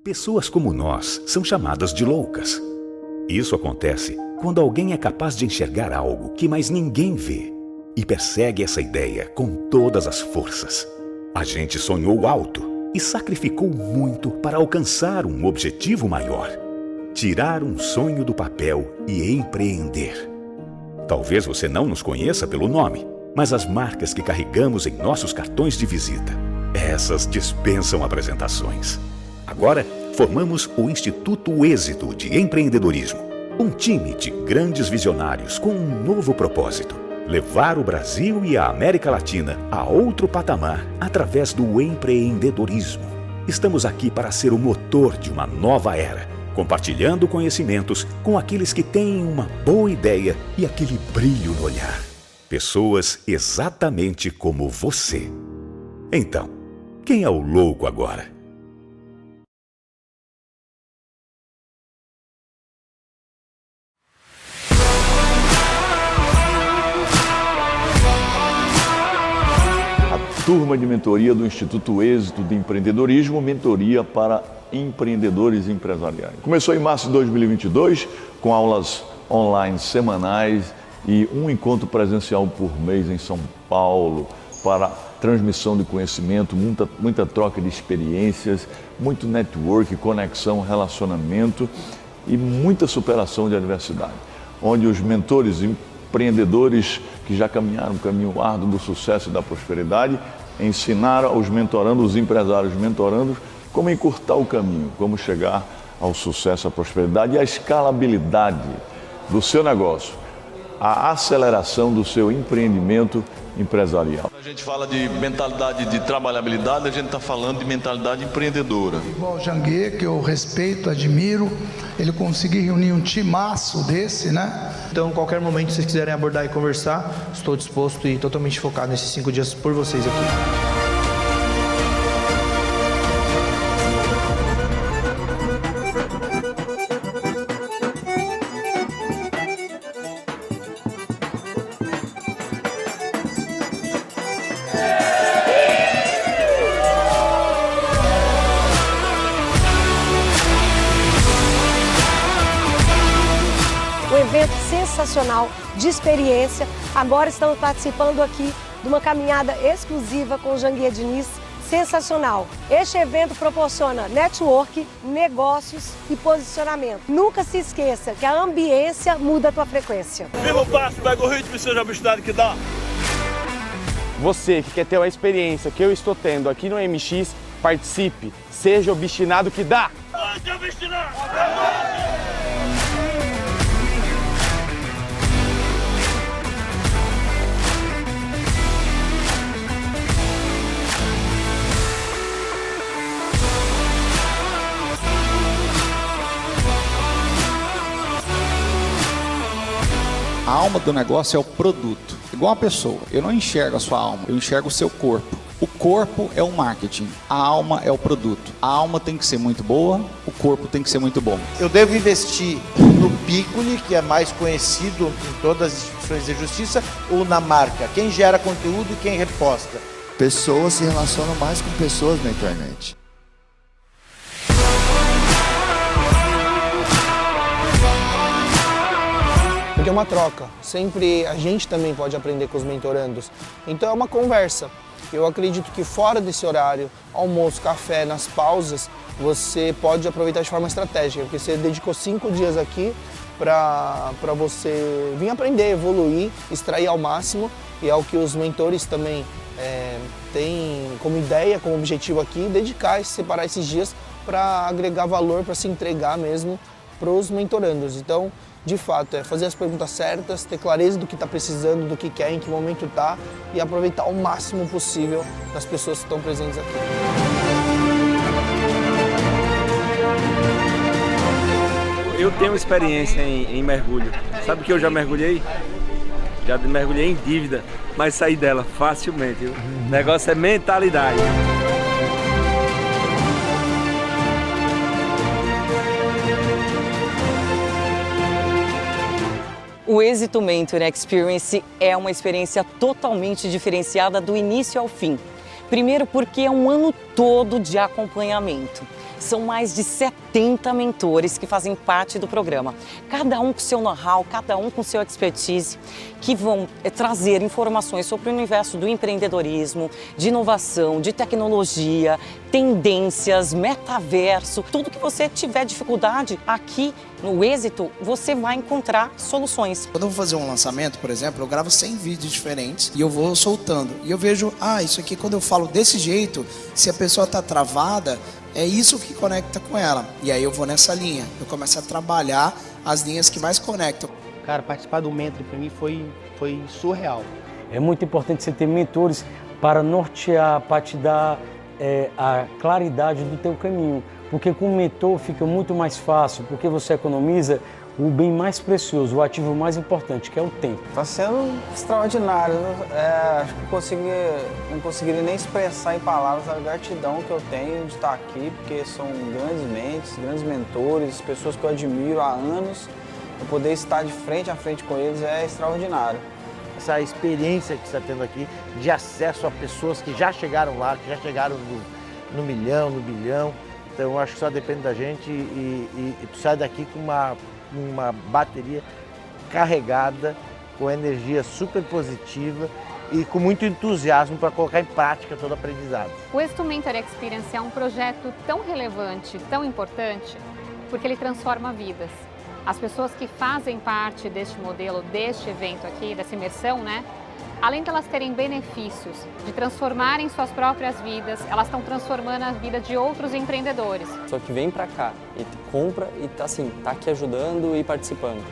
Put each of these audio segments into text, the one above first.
Pessoas como nós são chamadas de loucas. Isso acontece quando alguém é capaz de enxergar algo que mais ninguém vê e persegue essa ideia com todas as forças. A gente sonhou alto e sacrificou muito para alcançar um objetivo maior: tirar um sonho do papel e empreender. Talvez você não nos conheça pelo nome, mas as marcas que carregamos em nossos cartões de visita, essas dispensam apresentações. Agora, formamos o Instituto Êxito de Empreendedorismo, um time de grandes visionários com um novo propósito: levar o Brasil e a América Latina a outro patamar através do empreendedorismo. Estamos aqui para ser o motor de uma nova era, compartilhando conhecimentos com aqueles que têm uma boa ideia e aquele brilho no olhar. Pessoas exatamente como você. Então, quem é o louco agora? Turma de mentoria do Instituto Êxito de Empreendedorismo, mentoria para empreendedores empresariais. Começou em março de 2022, com aulas online semanais e um encontro presencial por mês em São Paulo, para transmissão de conhecimento, muita troca de experiências, muito network, conexão, relacionamento e muita superação de adversidade, onde os mentores empreendedores que já caminharam o caminho árduo do sucesso e da prosperidade ensinaram aos mentorandos, os empresários mentorandos, como encurtar o caminho, como chegar ao sucesso, à prosperidade e à escalabilidade do seu negócio, a aceleração do seu empreendimento empresarial. A gente fala de mentalidade de trabalhabilidade, a gente está falando de mentalidade empreendedora. Igual o Janguier, que eu respeito, admiro, ele conseguir reunir um timaço desse, né? Então, qualquer momento que vocês quiserem abordar e conversar, estou disposto e totalmente focado nesses 5 dias por vocês aqui. Um evento sensacional, de experiência. Agora estamos participando aqui de uma caminhada exclusiva com o Janguier Diniz, sensacional. Este evento proporciona network, negócios e posicionamento. Nunca se esqueça que a ambiência muda a tua frequência. Viva o passo, pega o ritmo e seja a velocidade que dá. Você que quer ter a experiência que eu estou tendo aqui no MX, participe, seja obstinado que dá. Onde é obstinado? A alma do negócio é o produto, igual a pessoa. Eu não enxergo a sua alma, eu enxergo o seu corpo. O corpo é o marketing, a alma é o produto. A alma tem que ser muito boa, o corpo tem que ser muito bom. Eu devo investir no Piccoli, que é mais conhecido em todas as instituições de justiça, ou na marca? Quem gera conteúdo e quem reposta? Pessoas se relacionam mais com pessoas na internet. Porque é uma troca, sempre a gente também pode aprender com os mentorandos. Então é uma conversa. Eu acredito que fora desse horário, almoço, café, nas pausas, você pode aproveitar de forma estratégica, porque você dedicou 5 dias aqui para você vir aprender, evoluir, extrair ao máximo, e é o que os mentores também têm como ideia, como objetivo aqui, dedicar e separar esses dias para agregar valor, para se entregar mesmo para os mentorandos. Então, de fato, é fazer as perguntas certas, ter clareza do que está precisando, do que quer, em que momento está e aproveitar o máximo possível das pessoas que estão presentes aqui. Eu tenho experiência em mergulho. Sabe que eu já mergulhei? Já mergulhei em dívida, mas saí dela facilmente. O negócio é mentalidade. O Êxito Mentor Experience é uma experiência totalmente diferenciada do início ao fim. Primeiro porque é um ano todo de acompanhamento. São mais de 70 mentores que fazem parte do programa. Cada um com seu know-how, cada um com seu expertise, que vão trazer informações sobre o universo do empreendedorismo, de inovação, de tecnologia, tendências, metaverso, tudo que você tiver dificuldade aqui no Êxito, você vai encontrar soluções. Quando eu vou fazer um lançamento, por exemplo, eu gravo 100 vídeos diferentes e eu vou soltando. E eu vejo, isso aqui quando eu falo desse jeito, se a pessoa está travada, é isso que conecta com ela. E aí eu vou nessa linha, eu começo a trabalhar as linhas que mais conectam. Cara, participar do Mentor para mim foi surreal. É muito importante você ter mentores para nortear, para te dar a claridade do teu caminho. Porque com o mentor fica muito mais fácil, porque você economiza o bem mais precioso, o ativo mais importante, que é o tempo. Está sendo extraordinário. Acho que não conseguiria nem expressar em palavras a gratidão que eu tenho de estar aqui, porque são grandes mentes, grandes mentores, pessoas que eu admiro há anos. Eu poder estar de frente a frente com eles é extraordinário. Essa experiência que você está tendo aqui de acesso a pessoas que já chegaram lá, que já chegaram no milhão, no bilhão. Então eu acho que só depende da gente e tu sai daqui com uma bateria carregada, com energia super positiva e com muito entusiasmo para colocar em prática todo o aprendizado. O Êxito Mentor Experience é um projeto tão relevante, tão importante, porque ele transforma vidas. As pessoas que fazem parte deste modelo, deste evento aqui, dessa imersão, né? Além de elas terem benefícios, de transformarem suas próprias vidas, elas estão transformando a vida de outros empreendedores. Só que vem pra cá e compra e tá aqui ajudando e participando.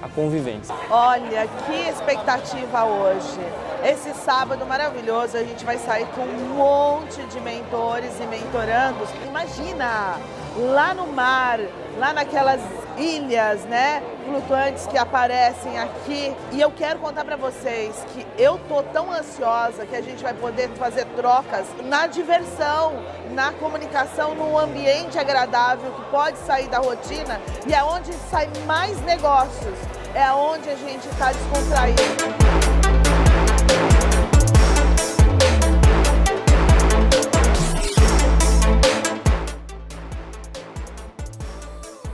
A convivência. Olha, que expectativa hoje. Esse sábado maravilhoso, a gente vai sair com um monte de mentores e mentorandos. Imagina, lá no mar, lá naquelas ilhas, né, flutuantes que aparecem aqui. E eu quero contar para vocês que eu tô tão ansiosa que a gente vai poder fazer trocas na diversão, na comunicação, num ambiente agradável que pode sair da rotina e é onde sai mais negócios, é onde a gente está descontraído.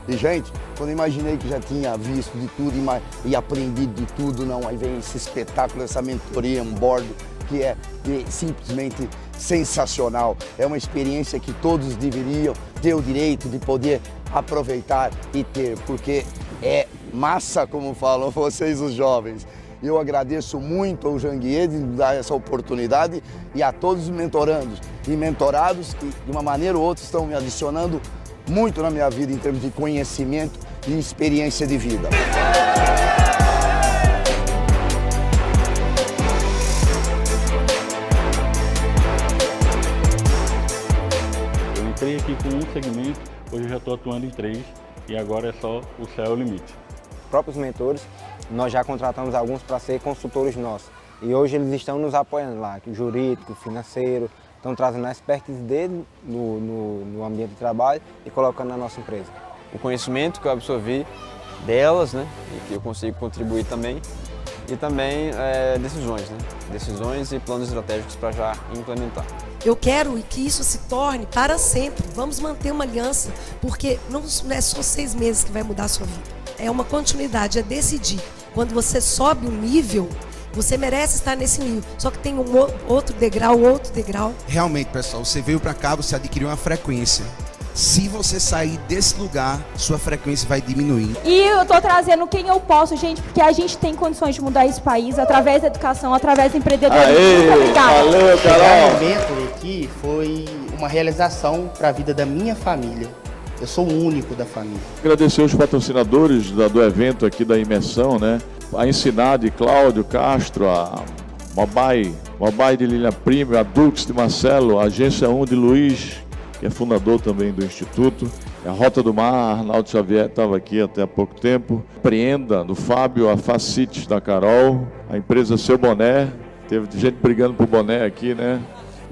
E, gente, quando eu imaginei que já tinha visto de tudo e aprendido de tudo, não, aí vem esse espetáculo, essa mentoria on board, que é simplesmente sensacional. É uma experiência que todos deveriam ter o direito de poder aproveitar e ter, porque é massa, como falam vocês, os jovens. Eu agradeço muito ao Janguier de dar essa oportunidade e a todos os mentorandos e mentorados que, de uma maneira ou outra, estão me adicionando muito na minha vida em termos de conhecimento e experiência de vida. Eu entrei aqui com um segmento, hoje eu já estou atuando em 3 e agora é só o céu é o limite. Próprios mentores, nós já contratamos alguns para ser consultores nossos e hoje eles estão nos apoiando lá, jurídico, financeiro, estão trazendo a expertise dele no ambiente de trabalho e colocando na nossa empresa. O conhecimento que eu absorvi delas, né, e que eu consigo contribuir também, e também decisões, né, decisões e planos estratégicos para já implementar. Eu quero que isso se torne para sempre. Vamos manter uma aliança, porque não é só 6 meses que vai mudar a sua vida. É uma continuidade, é decidir. Quando você sobe um nível, você merece estar nesse nível, só que tem outro degrau. Realmente, pessoal, você veio para cá, você adquiriu uma frequência. Se você sair desse lugar, sua frequência vai diminuir. E eu tô trazendo quem eu posso, gente, porque a gente tem condições de mudar esse país através da educação, através do empreendedorismo. Valeu, Carol! Chegar no Mentor aqui foi uma realização para a vida da minha família. Eu sou o único da família. Agradecer os patrocinadores do evento aqui da imersão, né? A Ensinar de Cláudio Castro, a Mobai de Lilian Prime, a Dux de Marcelo, a Agência 1 de Luiz, que é fundador também do Instituto, a Rota do Mar, Arnaldo Xavier estava aqui até há pouco tempo, Preenda do Fábio, a Facites da Carol, a empresa Seu Boné, teve gente brigando por boné aqui, né?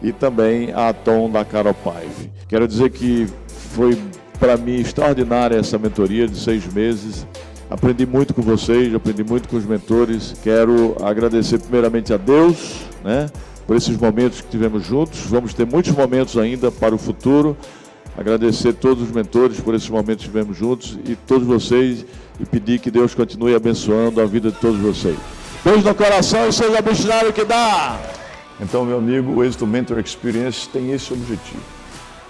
E também a Atom da Carol Paive. Quero dizer que foi para mim extraordinária essa mentoria de 6 meses. Aprendi muito com vocês, aprendi muito com os mentores. Quero agradecer primeiramente a Deus, né, por esses momentos que tivemos juntos. Vamos ter muitos momentos ainda para o futuro. agradecer todos os mentores por esses momentos que estivemos juntos e todos vocês e pedir que Deus continue abençoando a vida de todos vocês. Beijo no coração e seja obstinado que dá! Então, meu amigo, o Êxito Mentor Experience tem esse objetivo.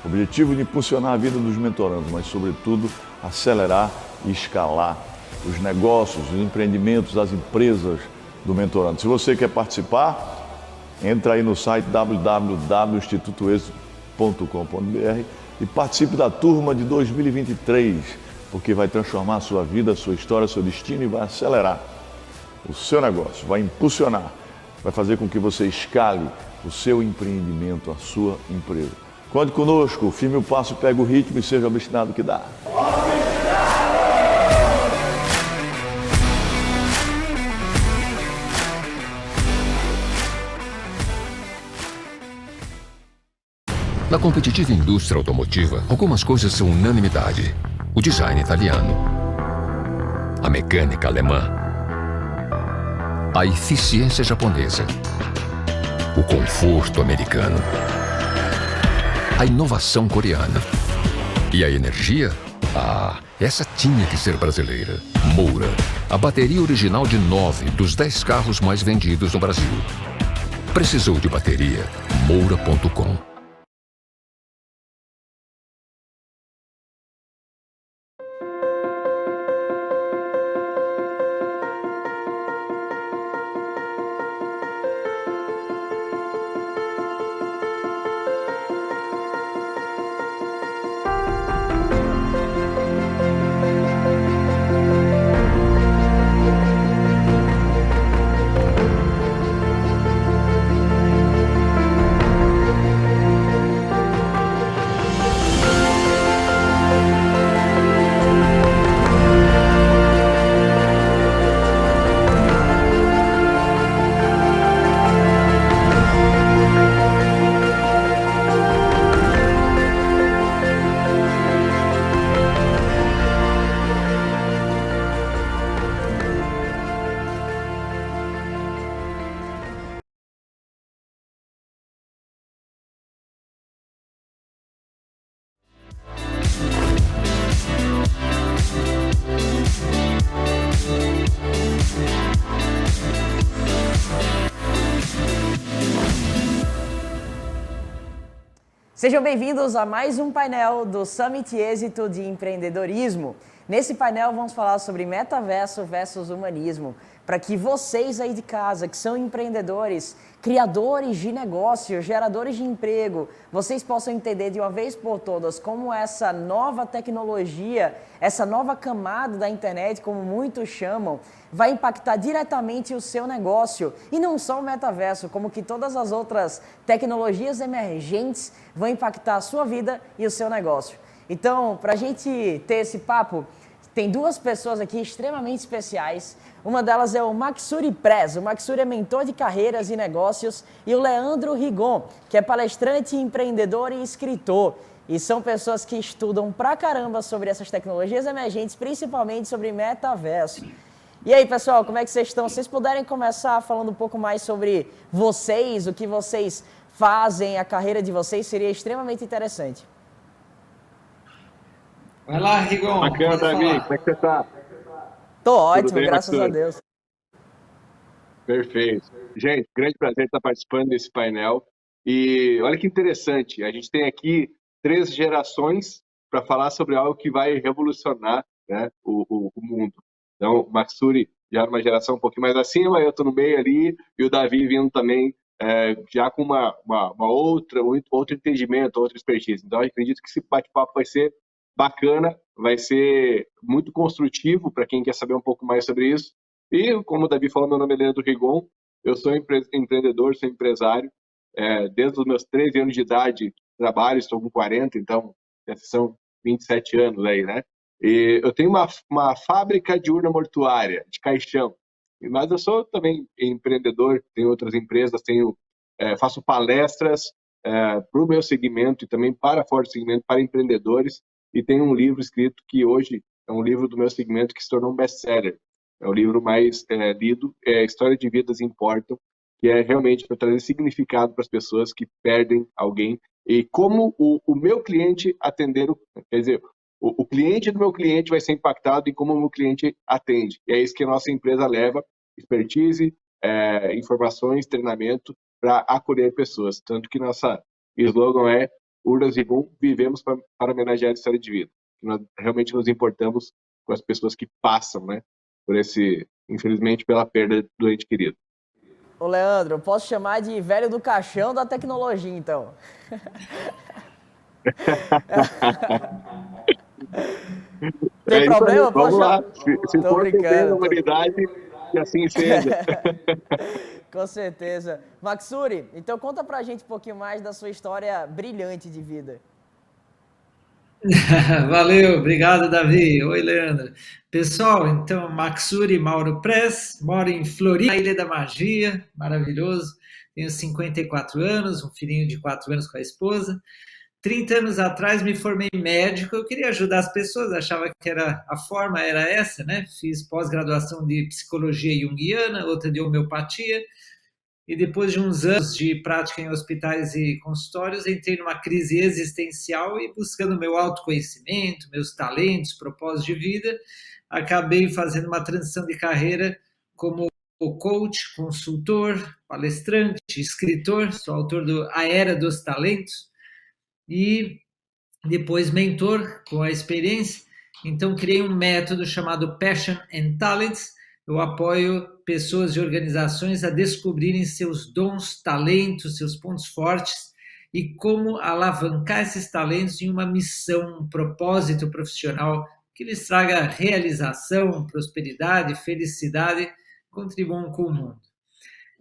O objetivo de impulsionar a vida dos mentorandos, mas, sobretudo, acelerar e escalar os negócios, os empreendimentos, as empresas do mentorando. Se você quer participar, entra aí no site www.institutoexito.com.br e participe da turma de 2023, porque vai transformar a sua vida, a sua história, seu destino e vai acelerar o seu negócio, vai impulsionar, vai fazer com que você escale o seu empreendimento, a sua empresa. Conte conosco, firme o passo, pega o ritmo e seja obstinado que dá. Na competitiva indústria automotiva, algumas coisas são unanimidade. O design italiano, a mecânica alemã, a eficiência japonesa, o conforto americano, a inovação coreana e a energia? Ah, essa tinha que ser brasileira. Moura, a bateria original de 9 dos 10 carros mais vendidos no Brasil. Precisou de bateria? Moura.com. Sejam bem-vindos a mais um painel do Summit Êxito de Empreendedorismo. Nesse painel vamos falar sobre metaverso versus humanismo, para que vocês aí de casa, que são empreendedores, criadores de negócios, geradores de emprego, vocês possam entender de uma vez por todas como essa nova tecnologia, essa nova camada da internet, como muitos chamam, vai impactar diretamente o seu negócio. E não só o metaverso, como que todas as outras tecnologias emergentes vão impactar a sua vida e o seu negócio. Então, para a gente ter esse papo, tem duas pessoas aqui extremamente especiais. Uma delas é o Maksuri Prez. O Maksuri é mentor de carreiras e negócios. E o Leandro Rigon, que é palestrante, empreendedor e escritor. E são pessoas que estudam pra caramba sobre essas tecnologias emergentes, principalmente sobre metaverso. E aí, pessoal, como é que vocês estão? Se vocês puderem começar falando um pouco mais sobre vocês, o que vocês fazem, a carreira de vocês, seria extremamente interessante. Vai lá, Rigon. Bacana, Davi. Como é que você tá? Tô ótimo, graças a Deus. Perfeito. Gente, grande prazer estar participando desse painel. E olha que interessante, a gente tem aqui 3 gerações para falar sobre algo que vai revolucionar, né, o mundo. Então, o Maksuri já era uma geração um pouquinho mais acima, eu estou no meio ali, e o Davi vindo também já com outro entendimento, outra expertise. Então, eu acredito que esse bate-papo vai ser bacana, vai ser muito construtivo para quem quer saber um pouco mais sobre isso. E, como o Davi falou, meu nome é Leandro Rigon, eu sou empreendedor, sou empresário. Desde os meus 13 anos de idade, trabalho, estou com 40, então são 27 anos aí, né? E eu tenho uma fábrica de urna mortuária, de caixão. Mas eu sou também empreendedor, tenho outras empresas, faço palestras para o meu segmento e também para fora do segmento, para empreendedores. E tenho um livro escrito que hoje é um livro do meu segmento que se tornou um best-seller. É o livro mais lido, História de Vidas Importam, que é realmente para trazer significado para as pessoas que perdem alguém e como o meu cliente atender, quer dizer, o cliente do meu cliente vai ser impactado em como o meu cliente atende. E é isso que a nossa empresa leva, expertise, informações, treinamento para acolher pessoas. Tanto que nossa slogan é Urdas e Boom, vivemos para homenagear a história de vida. Nós realmente nos importamos com as pessoas que passam, né, por infelizmente, pela perda do ente querido. Ô, Leandro, eu posso chamar de velho do caixão da tecnologia, então. Tem problema? Vamos lá. Se for bem a humanidade, que assim seja. Com certeza. Maksuri, então conta pra gente um pouquinho mais da sua história brilhante de vida. Valeu, obrigado, Davi. Oi, Leandro. Pessoal, então, Maksuri Mauro Press, moro em Floripa, Ilha da Magia, maravilhoso. Tenho 54 anos, um filhinho de 4 anos com a esposa. 30 anos atrás me formei médico, eu queria ajudar as pessoas, achava que a forma era essa, né? Fiz pós-graduação de psicologia junguiana, outra de homeopatia, e depois de uns anos de prática em hospitais e consultórios, entrei numa crise existencial e buscando meu autoconhecimento, meus talentos, propósito de vida, acabei fazendo uma transição de carreira como coach, consultor, palestrante, escritor, sou autor do A Era dos Talentos, e depois mentor com a experiência. Então criei um método chamado Passion and Talents. Eu apoio pessoas e organizações a descobrirem seus dons, talentos, seus pontos fortes e como alavancar esses talentos em uma missão, um propósito profissional que lhes traga realização, prosperidade, felicidade, contribuam com o mundo.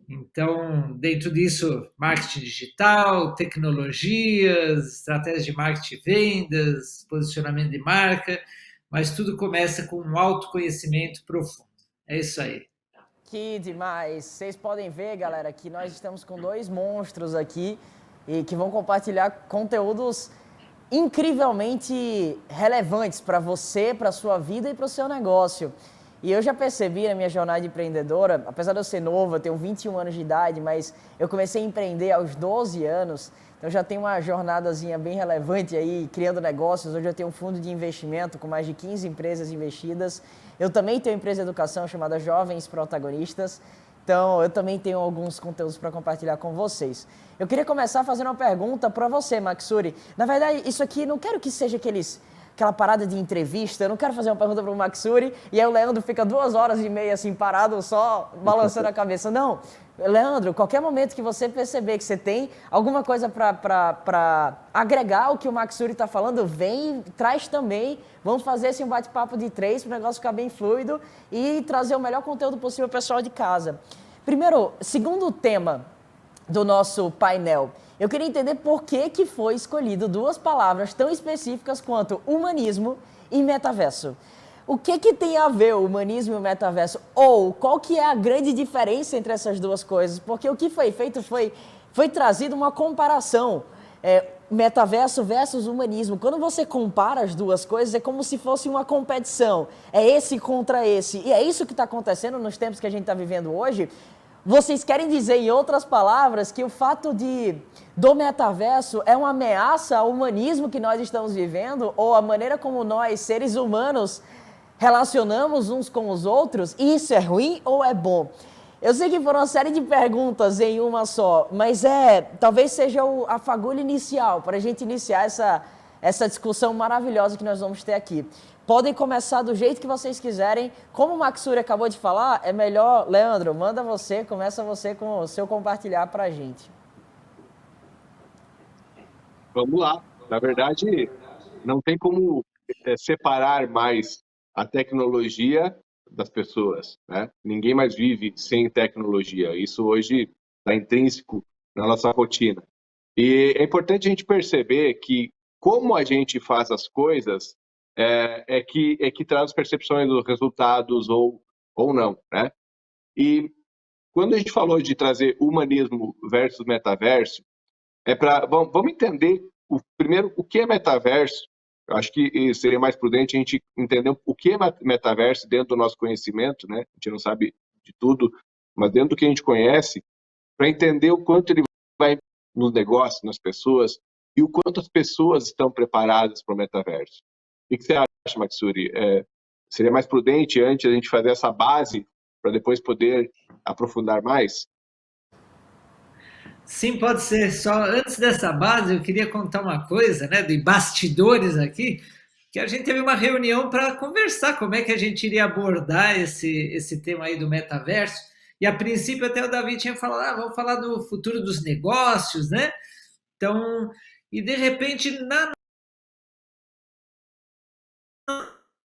Então, dentro disso, marketing digital, tecnologias, estratégias de marketing e vendas, posicionamento de marca, mas tudo começa com um autoconhecimento profundo. É isso aí. Que demais! Vocês podem ver, galera, que nós estamos com 2 monstros aqui e que vão compartilhar conteúdos incrivelmente relevantes para você, para a sua vida e para o seu negócio. E eu já percebi na minha jornada empreendedora, apesar de eu ser novo, eu tenho 21 anos de idade, mas eu comecei a empreender aos 12 anos, então já tenho uma jornadazinha bem relevante aí, criando negócios. Hoje eu tenho um fundo de investimento com mais de 15 empresas investidas. Eu também tenho uma empresa de educação chamada Jovens Protagonistas, então eu também tenho alguns conteúdos para compartilhar com vocês. Eu queria começar fazendo uma pergunta para você, Maksuri. Na verdade, isso aqui, não quero que seja aquela parada de entrevista, eu não quero fazer uma pergunta para o Maksuri e aí o Leandro fica 2h30 assim parado só balançando a cabeça. Não, Leandro, qualquer momento que você perceber que você tem alguma coisa para agregar o que o Maksuri está falando, vem, traz também. Vamos fazer um bate-papo de 3 para o negócio ficar bem fluido e trazer o melhor conteúdo possível ao pessoal de casa. Primeiro, segundo tema do nosso painel, eu queria entender por que foi escolhido 2 palavras tão específicas quanto humanismo e metaverso. O que tem a ver o humanismo e o metaverso? Ou qual que é a grande diferença entre essas 2 coisas? Porque o que foi feito foi trazido uma comparação, metaverso versus humanismo. Quando você compara as 2 coisas, é como se fosse uma competição. É esse contra esse. E é isso que está acontecendo nos tempos que a gente está vivendo hoje. Vocês querem dizer, em outras palavras, que o fato do metaverso é uma ameaça ao humanismo que nós estamos vivendo, ou a maneira como nós, seres humanos, relacionamos uns com os outros? Isso é ruim ou é bom? Eu sei que foram uma série de perguntas em uma só, mas talvez seja a fagulha inicial para a gente iniciar essa discussão maravilhosa que nós vamos ter aqui. Podem começar do jeito que vocês quiserem. Como o Maksuri acabou de falar, é melhor... Leandro, começa você com o seu compartilhar para a gente. Vamos lá. Na verdade, não tem como separar mais a tecnologia das pessoas, né? Ninguém mais vive sem tecnologia. Isso hoje está intrínseco na nossa rotina. E é importante a gente perceber que como a gente faz as coisas é que traz percepções dos resultados ou não, né? E quando a gente falou de trazer humanismo versus metaverso, vamos entender primeiro o que é metaverso. Eu acho que seria mais prudente a gente entender o que é metaverso dentro do nosso conhecimento, né? A gente não sabe de tudo, mas dentro do que a gente conhece, para entender o quanto ele vai no negócio, nas pessoas, e o quanto as pessoas estão preparadas para o metaverso. O que você acha, Matsuri? Seria mais prudente antes a gente fazer essa base para depois poder aprofundar mais? Sim, pode ser. Só antes dessa base, eu queria contar uma coisa, né, de bastidores aqui, que a gente teve uma reunião para conversar como é que a gente iria abordar esse tema aí do metaverso. E a princípio até o Davi tinha falado, vamos falar do futuro dos negócios, né? Então, e de repente,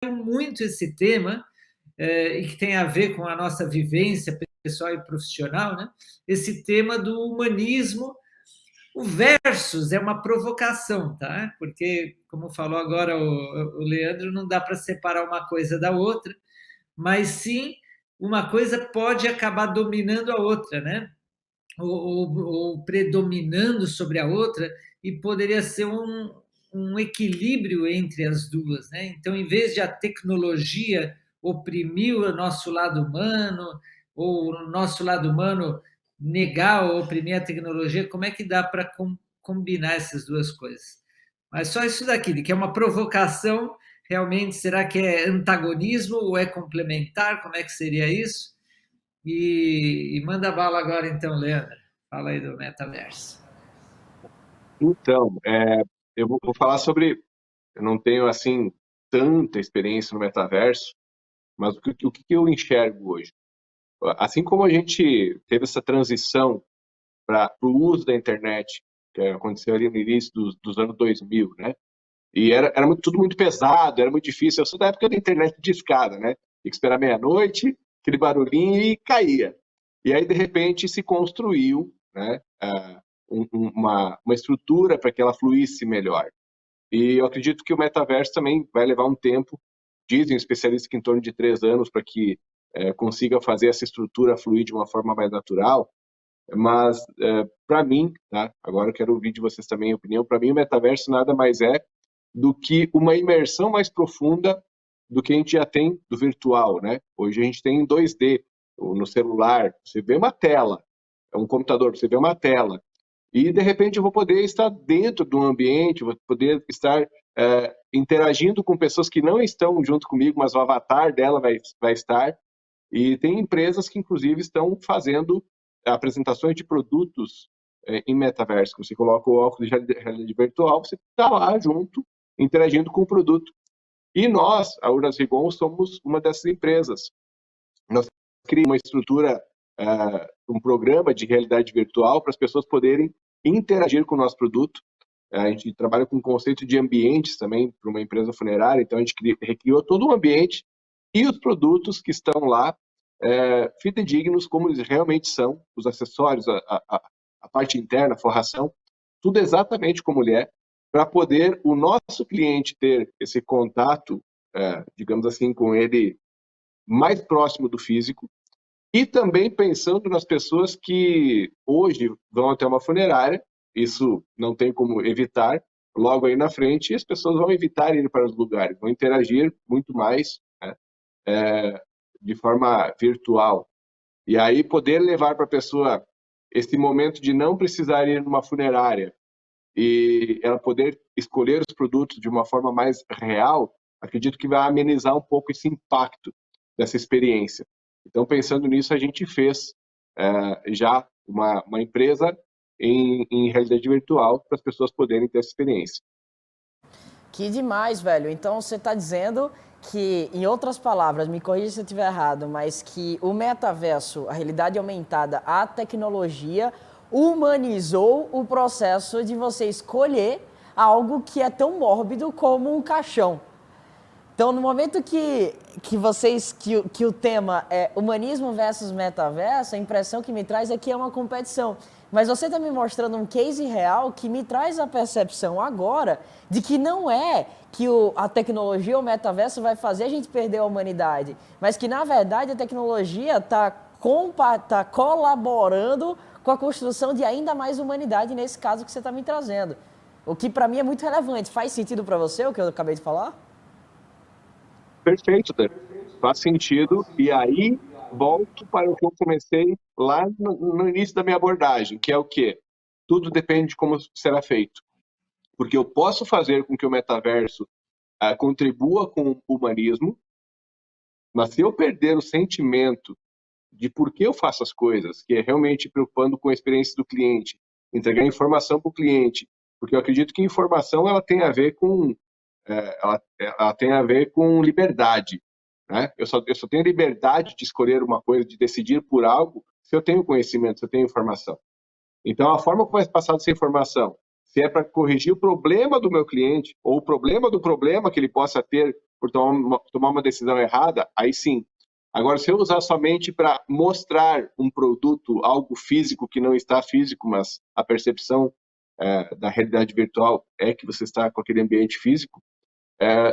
muito esse tema, e que tem a ver com a nossa vivência pessoal e profissional, né? Esse tema do humanismo. O versus é uma provocação, tá? Porque, como falou agora o Leandro, não dá para separar uma coisa da outra, mas sim, uma coisa pode acabar dominando a outra, né? Ou predominando sobre a outra, e poderia ser um equilíbrio entre as duas, né? Então, em vez de a tecnologia oprimir o nosso lado humano, ou o nosso lado humano negar ou oprimir a tecnologia, como é que dá para combinar essas duas coisas? Mas só isso daqui, que é uma provocação, realmente, será que é antagonismo ou é complementar? Como é que seria isso? E manda bala agora então, Leandro. Fala aí do metaverso. Então, eu vou falar sobre... Eu não tenho, assim, tanta experiência no metaverso, mas o que eu enxergo hoje? Assim como a gente teve essa transição para o uso da internet, que aconteceu ali no início dos anos 2000, né? E era tudo muito pesado, era muito difícil. Eu sou da época da internet de escada, né? Tinha que esperar meia-noite, aquele barulhinho e caía. E aí, de repente, se construiu, né, uma estrutura para que ela fluísse melhor. E eu acredito que o metaverso também vai levar um tempo, dizem especialistas que em torno de 3 anos, para que consiga fazer essa estrutura fluir de uma forma mais natural, mas para mim, tá? Agora eu quero ouvir de vocês também a opinião, para mim o metaverso nada mais é do que uma imersão mais profunda do que a gente já tem do virtual, né? Hoje a gente tem em 2D, no celular, você vê uma tela, é um computador, você vê uma tela, e de repente eu vou poder estar dentro do ambiente, vou poder estar interagindo com pessoas que não estão junto comigo, mas o avatar dela vai estar. E tem empresas que, inclusive, estão fazendo apresentações de produtos em metaverso. Você coloca o óculos de realidade virtual, você está lá junto, interagindo com o produto. E nós, a Urnas Rigon, somos uma dessas empresas. Nós criamos uma estrutura, um programa de realidade virtual para as pessoas poderem interagir com o nosso produto. A gente trabalha com o conceito de ambientes também para uma empresa funerária, então a gente recriou todo um ambiente e os produtos que estão lá, fidedignos como eles realmente são, os acessórios, a parte interna, a forração, tudo exatamente como ele é, para poder o nosso cliente ter esse contato, digamos assim, com ele mais próximo do físico, e também pensando nas pessoas que hoje vão até uma funerária, isso não tem como evitar, logo aí na frente, as pessoas vão evitar ir para os lugares, vão interagir muito mais, né, de forma virtual. E aí poder levar para a pessoa esse momento de não precisar ir numa funerária e ela poder escolher os produtos de uma forma mais real, acredito que vai amenizar um pouco esse impacto dessa experiência. Então, pensando nisso, a gente fez já uma empresa em realidade virtual para as pessoas poderem ter essa experiência. Que demais, velho. Então, você está dizendo que, em outras palavras, me corrija se eu estiver errado, mas que o metaverso, a realidade aumentada, a tecnologia, humanizou o processo de você escolher algo que é tão mórbido como um caixão. Então, no momento que o tema é humanismo versus metaverso, a impressão que me traz é que é uma competição. Mas você está me mostrando um case real que me traz a percepção agora de que não é que a tecnologia ou o metaverso vai fazer a gente perder a humanidade, mas que, na verdade, a tecnologia está colaborando com a construção de ainda mais humanidade nesse caso que você está me trazendo. O que, para mim, é muito relevante. Faz sentido para você o que eu acabei de falar? Perfeito, Dan. Faz sentido. E aí, volto para o que eu comecei lá no início da minha abordagem, que é o quê? Tudo depende de como será feito. Porque eu posso fazer com que o metaverso contribua com o humanismo, mas se eu perder o sentimento de por que eu faço as coisas, que é realmente preocupando com a experiência do cliente, entregar informação para o cliente, porque eu acredito que informação ela tem a ver com ela tem a ver com liberdade, né? Eu só tenho liberdade de escolher uma coisa, de decidir por algo, se eu tenho conhecimento, se eu tenho informação. Então, a forma como é passada essa informação, se é para corrigir o problema do meu cliente, ou o problema do problema que ele possa ter por tomar uma decisão errada, aí sim. Agora, se eu usar somente para mostrar um produto, algo físico que não está físico, mas a percepção da realidade virtual é que você está com aquele ambiente físico,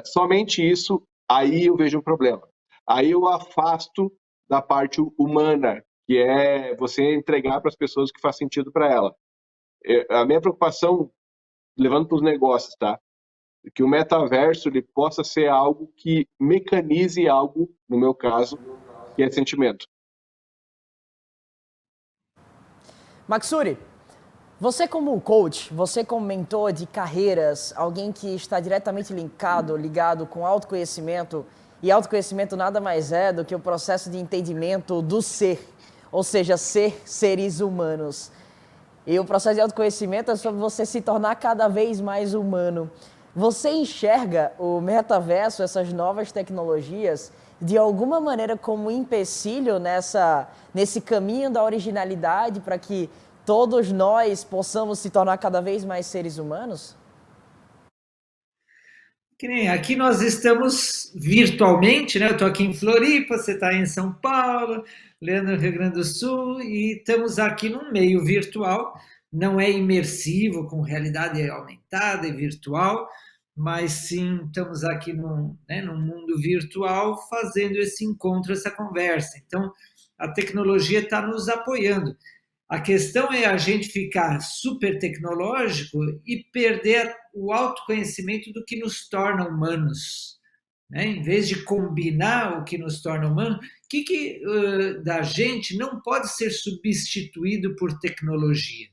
somente isso, aí eu vejo um problema. Aí eu afasto da parte humana, que é você entregar para as pessoas o que faz sentido para ela. A minha preocupação, levando para os negócios, tá? Que o metaverso ele possa ser algo que mecanize algo, no meu caso, que é sentimento. Maksuri, você como coach, você como mentor de carreiras, alguém que está diretamente ligado com autoconhecimento, e autoconhecimento nada mais é do que o processo de entendimento do ser, ou seja, ser seres humanos. E o processo de autoconhecimento é sobre você se tornar cada vez mais humano. Você enxerga o metaverso, essas novas tecnologias, de alguma maneira como um empecilho nesse caminho da originalidade para que todos nós possamos se tornar cada vez mais seres humanos? Que nem aqui nós estamos virtualmente, né? Eu estou aqui em Floripa, você está em São Paulo, Leandro no Rio Grande do Sul, e estamos aqui num meio virtual, não é imersivo, com realidade aumentada e virtual, mas sim estamos aqui num mundo virtual fazendo esse encontro, essa conversa. Então, a tecnologia está nos apoiando. A questão é a gente ficar super tecnológico e perder o autoconhecimento do que nos torna humanos. Né? Em vez de combinar o que nos torna humanos, o que da gente não pode ser substituído por tecnologia?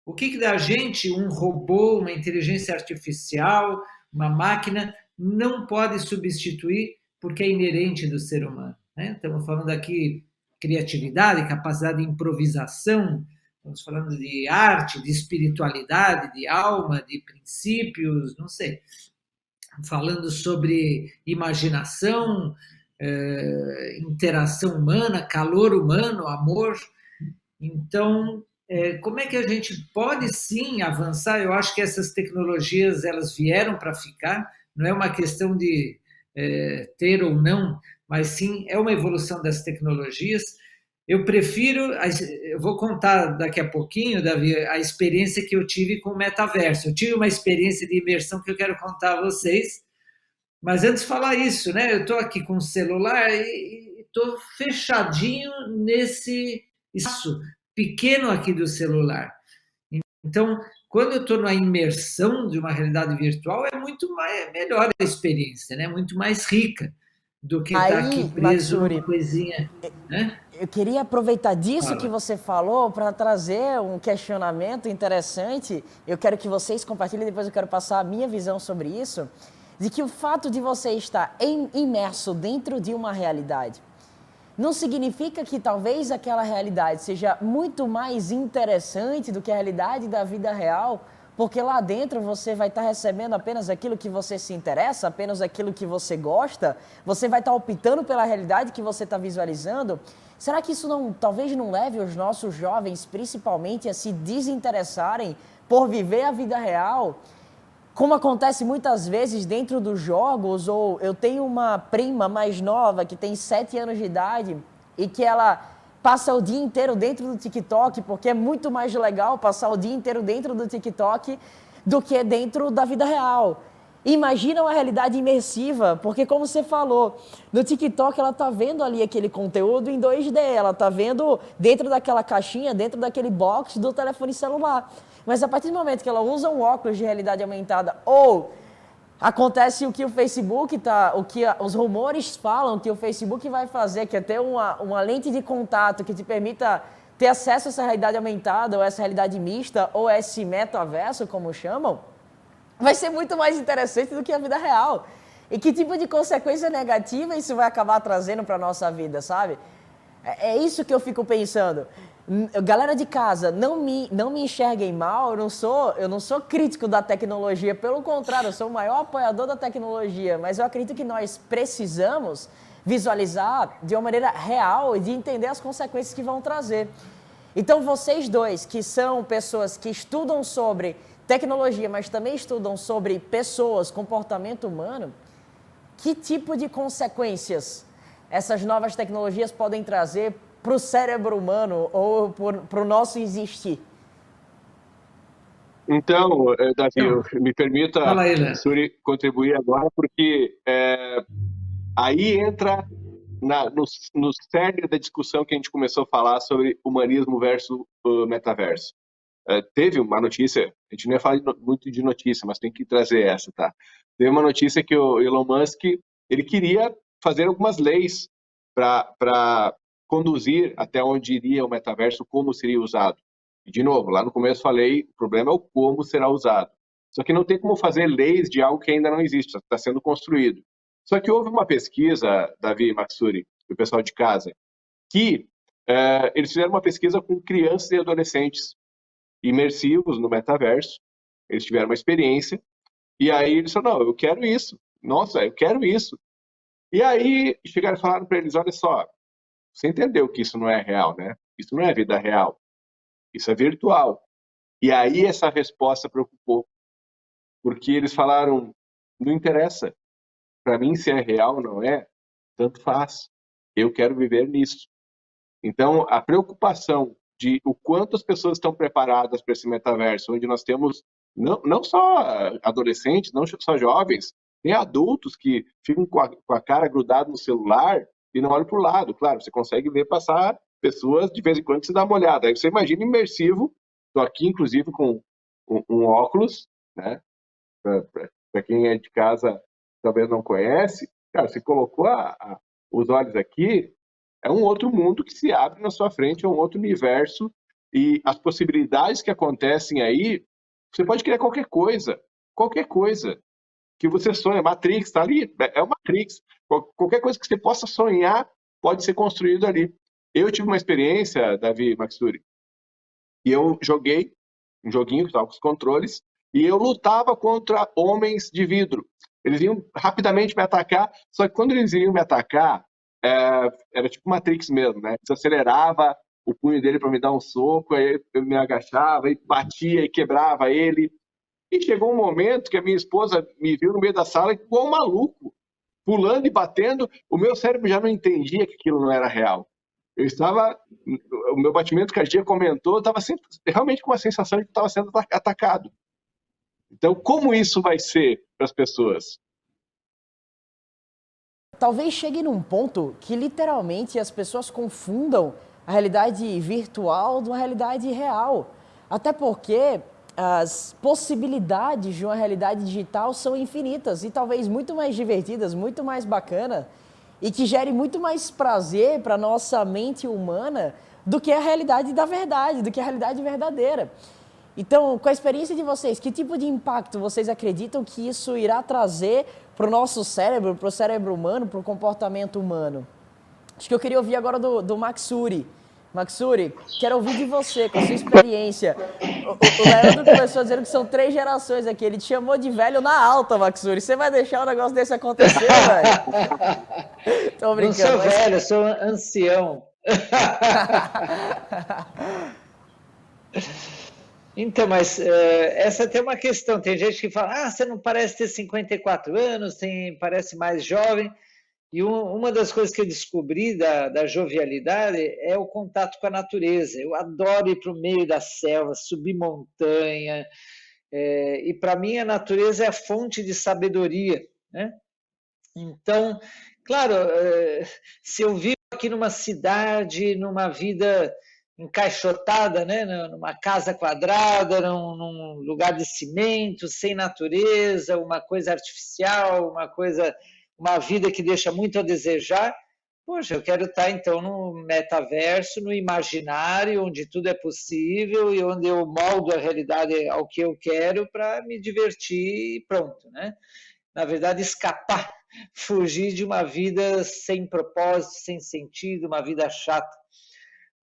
O que da gente, um robô, uma inteligência artificial, uma máquina, não pode substituir porque é inerente do ser humano? Né? Estamos falando aqui criatividade, capacidade de improvisação, estamos falando de arte, de espiritualidade, de alma, de princípios, não sei. Falando sobre imaginação, interação humana, calor humano, amor. Então, como é que a gente pode sim avançar? Eu acho que essas tecnologias elas vieram para ficar, não é uma questão de ter ou não, mas sim é uma evolução das tecnologias. Eu vou contar daqui a pouquinho, Davi, a experiência que eu tive com o metaverso. Eu tive uma experiência de imersão que eu quero contar a vocês, mas antes de falar isso, né, eu estou aqui com o celular e estou fechadinho nesse espaço pequeno aqui do celular. Então, quando eu estou na imersão de uma realidade virtual, é muito melhor a experiência, né? Muito mais rica do que estar aqui preso numa coisinha. Né? Eu queria aproveitar disso que você falou para trazer um questionamento interessante. Eu quero que vocês compartilhem, depois eu quero passar a minha visão sobre isso, de que o fato de você estar imerso dentro de uma realidade não significa que talvez aquela realidade seja muito mais interessante do que a realidade da vida real, porque lá dentro você vai estar recebendo apenas aquilo que você se interessa, apenas aquilo que você gosta, você vai estar optando pela realidade que você está visualizando. Será que isso talvez não leve os nossos jovens, principalmente, a se desinteressarem por viver a vida real? Como acontece muitas vezes dentro dos jogos, ou eu tenho uma prima mais nova que tem 7 anos de idade e que ela passa o dia inteiro dentro do TikTok, porque é muito mais legal passar o dia inteiro dentro do TikTok do que dentro da vida real. Imagina uma realidade imersiva, porque como você falou, no TikTok ela está vendo ali aquele conteúdo em 2D, ela está vendo dentro daquela caixinha, dentro daquele box do telefone celular. Mas a partir do momento que ela usa um óculos de realidade aumentada ou Acontece o que o Facebook o que os rumores falam que o Facebook vai fazer, que é ter uma lente de contato que te permita ter acesso a essa realidade aumentada, ou essa realidade mista, ou esse metaverso, como chamam, vai ser muito mais interessante do que a vida real. E que tipo de consequência negativa isso vai acabar trazendo para a nossa vida, sabe? É isso que eu fico pensando. Galera de casa, não me enxerguem mal, eu não sou crítico da tecnologia, pelo contrário, eu sou o maior apoiador da tecnologia, mas eu acredito que nós precisamos visualizar de uma maneira real e de entender as consequências que vão trazer. Então vocês dois, que são pessoas que estudam sobre tecnologia, mas também estudam sobre pessoas, comportamento humano, que tipo de consequências essas novas tecnologias podem trazer para o cérebro humano ou para o nosso existir? Então, Davi, me permita, Suri, contribuir agora, porque aí entra no cerne da discussão que a gente começou a falar sobre humanismo versus metaverso. Teve uma notícia, a gente não ia falar muito de notícia, mas tem que trazer essa, tá? Teve uma notícia que o Elon Musk, ele queria fazer algumas leis para conduzir até onde iria o metaverso, como seria usado. E, de novo, lá no começo falei, o problema é o como será usado. Só que não tem como fazer leis de algo que ainda não existe, está sendo construído. Só que houve uma pesquisa, Davi Maksuri, do pessoal de casa, que eles fizeram uma pesquisa com crianças e adolescentes imersivos no metaverso, eles tiveram uma experiência, e aí eles falaram, não, eu quero isso, nossa, eu quero isso. E aí chegaram e falaram para eles, olha só, você entendeu que isso não é real, né? Isso não é vida real, isso é virtual. E aí essa resposta preocupou, porque eles falaram, não interessa, para mim se é real ou não é, tanto faz, eu quero viver nisso. Então, a preocupação de o quanto as pessoas estão preparadas para esse metaverso, onde nós temos não só adolescentes, não só jovens, tem adultos que ficam com a cara grudada no celular e não olham para o lado. Claro, você consegue ver passar pessoas, de vez em quando você dá uma olhada. Aí você imagina imersivo, estou aqui inclusive com um óculos, né? Para quem é de casa talvez não conhece, cara, você colocou os olhos aqui, é um outro mundo que se abre na sua frente, é um outro universo, e as possibilidades que acontecem aí, você pode criar qualquer coisa que você sonha. Matrix está ali, é o Matrix. Qualquer coisa que você possa sonhar pode ser construído ali. Eu tive uma experiência, Davi Maksuri, e eu joguei um joguinho que estava com os controles, e eu lutava contra homens de vidro. Eles iam rapidamente me atacar, só que quando eles iam me atacar, era tipo Matrix mesmo, né? Você acelerava o punho dele para me dar um soco, aí eu me agachava e batia e quebrava ele. E chegou um momento que a minha esposa me viu no meio da sala igual um maluco, pulando e batendo. O meu cérebro já não entendia que aquilo não era real. O meu batimento cardíaco aumentou, eu estava realmente com uma sensação de que estava sendo atacado. Então, como isso vai ser para as pessoas? Talvez chegue num ponto que literalmente as pessoas confundam a realidade virtual de uma realidade real. Até porque as possibilidades de uma realidade digital são infinitas e talvez muito mais divertidas, muito mais bacana e que gere muito mais prazer para a nossa mente humana do que a realidade da verdade, do que a realidade verdadeira. Então, com a experiência de vocês, que tipo de impacto vocês acreditam que isso irá trazer para o nosso cérebro, para o cérebro humano, para o comportamento humano? Acho que eu queria ouvir agora do Maksuri. Maksuri, quero ouvir de você, com a sua experiência. O Leandro começou dizendo que são 3 gerações aqui. Ele te chamou de velho na alta, Maksuri. Você vai deixar um negócio desse acontecer, velho? Tô brincando. Não sou velho, sou ancião. Então, mas essa tem uma questão. Tem gente que fala, você não parece ter 54 anos, parece mais jovem. E uma das coisas que eu descobri da jovialidade é o contato com a natureza. Eu adoro ir para o meio da selva, subir montanha. E para mim a natureza é a fonte de sabedoria, né? Então, claro, se eu vivo aqui numa cidade, numa vida encaixotada, né, numa casa quadrada, num lugar de cimento, sem natureza, uma coisa artificial, uma vida que deixa muito a desejar. Poxa, eu quero estar então no metaverso, no imaginário, onde tudo é possível e onde eu moldo a realidade ao que eu quero para me divertir e pronto, né? Na verdade, escapar, fugir de uma vida sem propósito, sem sentido, uma vida chata.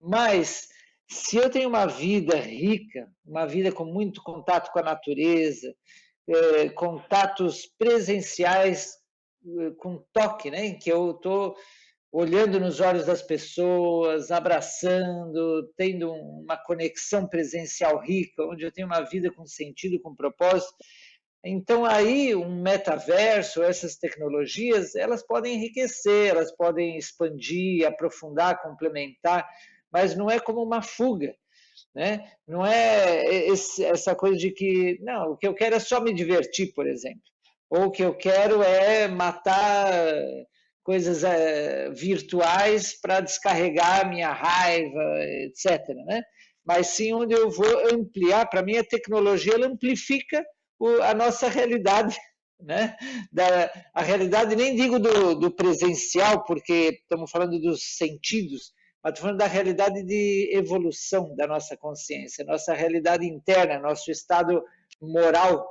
Mas, se eu tenho uma vida rica, uma vida com muito contato com a natureza, contatos presenciais com toque, né? Em que eu estou olhando nos olhos das pessoas, abraçando, tendo uma conexão presencial rica, onde eu tenho uma vida com sentido, com propósito. Então, aí, um metaverso, essas tecnologias, elas podem enriquecer, elas podem expandir, aprofundar, complementar, mas não é como uma fuga, né? Não é essa coisa de que, não, o que eu quero é só me divertir, por exemplo, ou o que eu quero é matar coisas virtuais para descarregar a minha raiva, etc., né? Mas sim onde eu vou ampliar, para mim a tecnologia ela amplifica a nossa realidade, né? A realidade, nem digo do presencial, porque estamos falando dos sentidos, mas estou falando da realidade de evolução da nossa consciência, nossa realidade interna, nosso estado moral,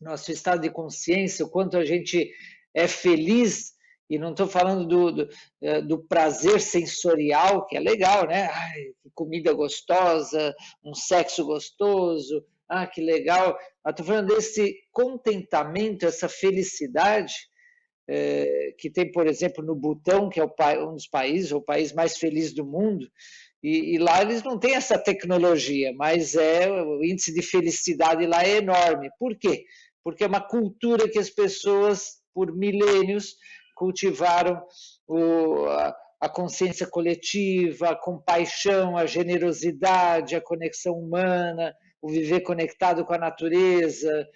nosso estado de consciência, o quanto a gente é feliz, e não estou falando do prazer sensorial, que é legal, né? Ai, que comida gostosa, um sexo gostoso, que legal. Mas estou falando desse contentamento, essa felicidade, que tem, por exemplo, no Butão, que é um dos países, o país mais feliz do mundo, e lá eles não têm essa tecnologia, mas o índice de felicidade lá é enorme. Por quê? Porque é uma cultura que as pessoas, por milênios, cultivaram a consciência coletiva, a compaixão, a generosidade, a conexão humana, o viver conectado com a natureza,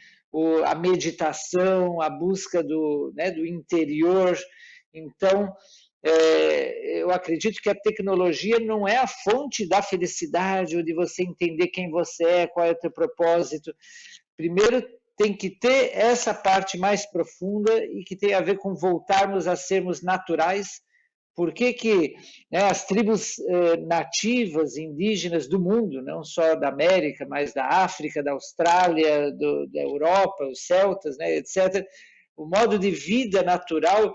a meditação, a busca do interior. Então, eu acredito que a tecnologia não é a fonte da felicidade ou de você entender quem você é, qual é o teu propósito. Primeiro, tem que ter essa parte mais profunda e que tem a ver com voltarmos a sermos naturais. Por que as tribos nativas, indígenas do mundo, não só da América, mas da África, da Austrália, da Europa, os celtas, né, etc., o modo de vida natural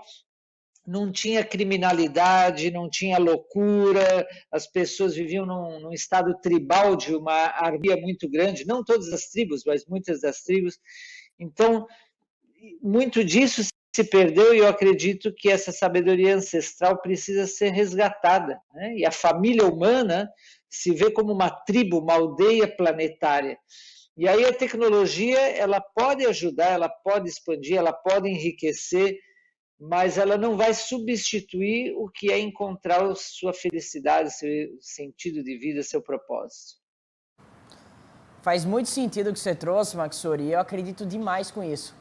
não tinha criminalidade, não tinha loucura, as pessoas viviam num estado tribal de uma harmonia muito grande, não todas as tribos, mas muitas das tribos. Então, muito disso se perdeu e eu acredito que essa sabedoria ancestral precisa ser resgatada, né? E a família humana se vê como uma tribo, uma aldeia planetária. E aí a tecnologia, ela pode ajudar, ela pode expandir, ela pode enriquecer, mas ela não vai substituir o que é encontrar a sua felicidade, seu sentido de vida, seu propósito. Faz muito sentido o que você trouxe, Maxuri, e eu acredito demais com isso.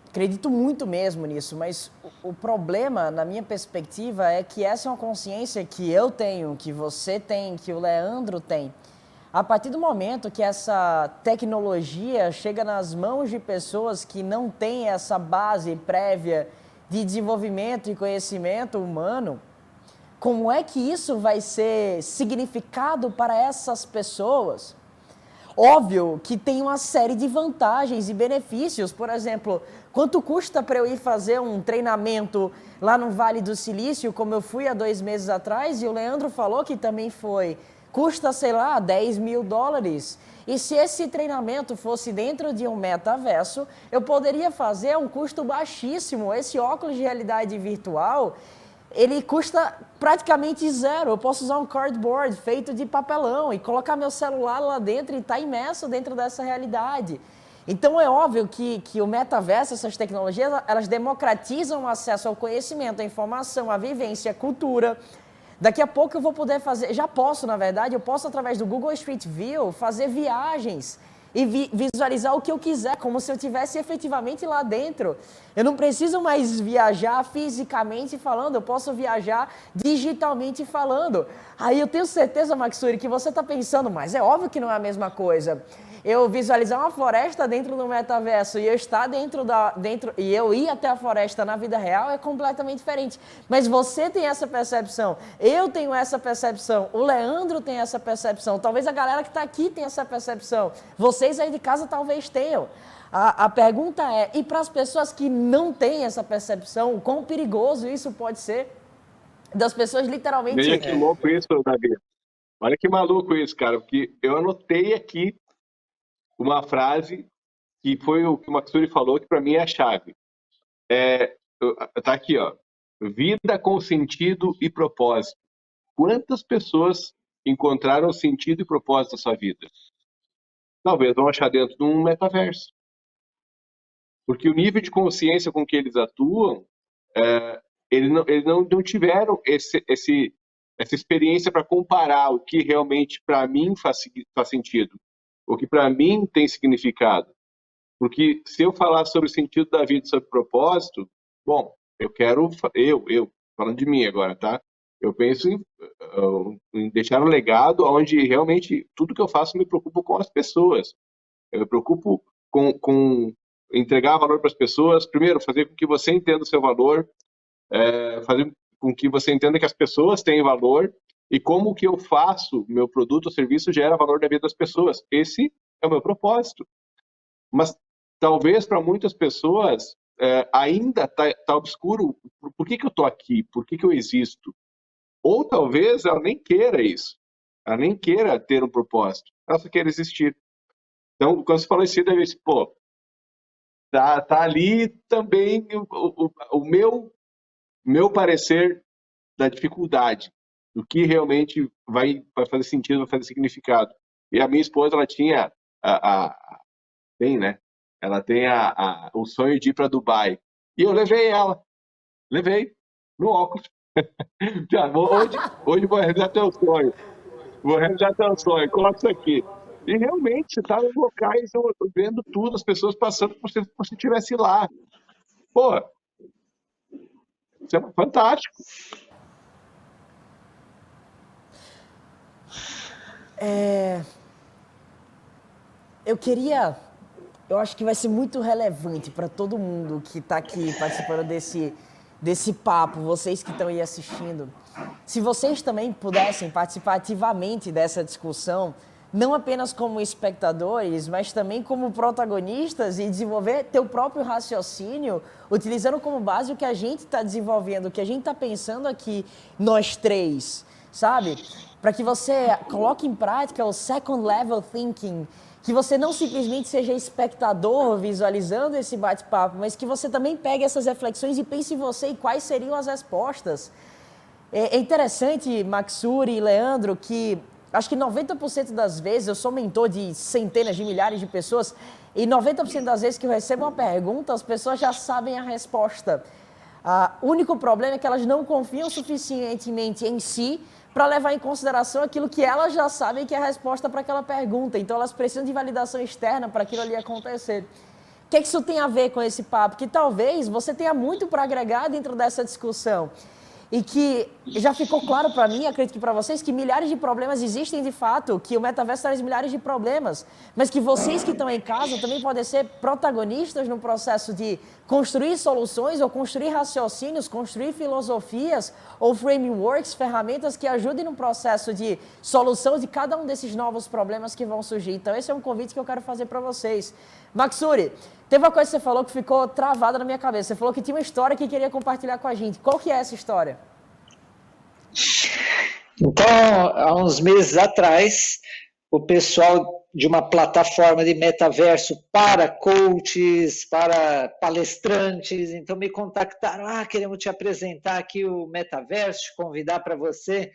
Acredito muito mesmo nisso, mas o problema, na minha perspectiva, é que essa é uma consciência que eu tenho, que você tem, que o Leandro tem. A partir do momento que essa tecnologia chega nas mãos de pessoas que não têm essa base prévia de desenvolvimento e conhecimento humano, como é que isso vai ser significado para essas pessoas? Óbvio que tem uma série de vantagens e benefícios. Por exemplo, quanto custa para eu ir fazer um treinamento lá no Vale do Silício, como eu fui há 2 meses atrás, e o Leandro falou que também foi. Custa, sei lá, $10 mil. E se esse treinamento fosse dentro de um metaverso, eu poderia fazer a um custo baixíssimo. Esse óculos de realidade virtual, ele custa praticamente zero. Eu posso usar um cardboard feito de papelão e colocar meu celular lá dentro e estar imerso dentro dessa realidade. Então é óbvio que o metaverso, essas tecnologias, elas democratizam o acesso ao conhecimento, à informação, à vivência, à cultura. Daqui a pouco eu vou poder fazer, já posso na verdade, eu posso através do Google Street View fazer viagens e visualizar o que eu quiser, como se eu estivesse efetivamente lá dentro. Eu não preciso mais viajar fisicamente falando, eu posso viajar digitalmente falando. Aí eu tenho certeza, Maksuri, que você está pensando, mas é óbvio que não é a mesma coisa. Eu visualizar uma floresta dentro do metaverso e eu estar e eu ir até a floresta na vida real é completamente diferente. Mas você tem essa percepção, eu tenho essa percepção, o Leandro tem essa percepção, talvez a galera que está aqui tenha essa percepção, vocês aí de casa talvez tenham. A pergunta é, e para as pessoas que não têm essa percepção, o quão perigoso isso pode ser? Das pessoas literalmente... Veja que louco isso, Davi. Olha que maluco isso, cara, porque eu anotei aqui uma frase que foi o que o Maksuri falou, que para mim é a chave. Tá aqui, ó. Vida com sentido e propósito. Quantas pessoas encontraram sentido e propósito na sua vida? Talvez vão achar dentro de um metaverso. Porque o nível de consciência com que eles atuam, eles não tiveram essa experiência para comparar o que realmente para mim faz sentido, o que para mim tem significado. Porque se eu falar sobre o sentido da vida, sobre propósito, bom, eu falando de mim agora, tá? Eu penso em deixar um legado onde realmente tudo que eu faço me preocupo com as pessoas. Eu me preocupo com entregar valor para as pessoas. Primeiro, fazer com que você entenda o seu valor, fazer com que você entenda que as pessoas têm valor e como que eu faço, meu produto ou serviço gera valor na vida das pessoas. Esse é o meu propósito. Mas talvez para muitas pessoas ainda tá obscuro. Por que eu estou aqui? Por que eu existo? Ou talvez ela nem queira isso. Ela nem queira ter um propósito. Ela só quer existir. Então, quando você fala isso, deve ser, pô, tá ali também o meu parecer da dificuldade, do que realmente vai fazer sentido, vai fazer significado. E a minha esposa, ela tinha ela tem o sonho de ir para Dubai. E eu levei no óculos. Hoje vou realizar teu sonho. Coloca isso aqui. E realmente, você está nos locais, vendo tudo, as pessoas passando como se você estivesse lá. Pô, isso é fantástico. Eu acho que vai ser muito relevante para todo mundo que está aqui participando desse papo, vocês que estão aí assistindo. Se vocês também pudessem participar ativamente dessa discussão, não apenas como espectadores, mas também como protagonistas e desenvolver teu próprio raciocínio, utilizando como base o que a gente está desenvolvendo, o que a gente está pensando aqui, nós três, sabe? Para que você coloque em prática o second level thinking, que você não simplesmente seja espectador visualizando esse bate-papo, mas que você também pegue essas reflexões e pense em você e quais seriam as respostas. É interessante, Maksuri e Leandro, que acho que 90% das vezes, eu sou mentor de centenas de milhares de pessoas, e 90% das vezes que eu recebo uma pergunta, as pessoas já sabem a resposta. O único problema é que elas não confiam suficientemente em si para levar em consideração aquilo que elas já sabem que é a resposta para aquela pergunta. Então, elas precisam de validação externa para aquilo ali acontecer. O que isso tem a ver com esse papo? Que talvez você tenha muito para agregar dentro dessa discussão. E que já ficou claro para mim, acredito que para vocês, que milhares de problemas existem de fato, que o metaverso traz milhares de problemas, mas que vocês que estão em casa também podem ser protagonistas no processo de construir soluções ou construir raciocínios, construir filosofias ou frameworks, ferramentas que ajudem no processo de solução de cada um desses novos problemas que vão surgir. Então esse é um convite que eu quero fazer para vocês. Maksuri, teve uma coisa que você falou que ficou travada na minha cabeça. Você falou que tinha uma história que queria compartilhar com a gente. Qual que é essa história? Então, há uns meses atrás, o pessoal de uma plataforma de metaverso para coaches, para palestrantes, então me contactaram, queremos te apresentar aqui o metaverso, te convidar para você.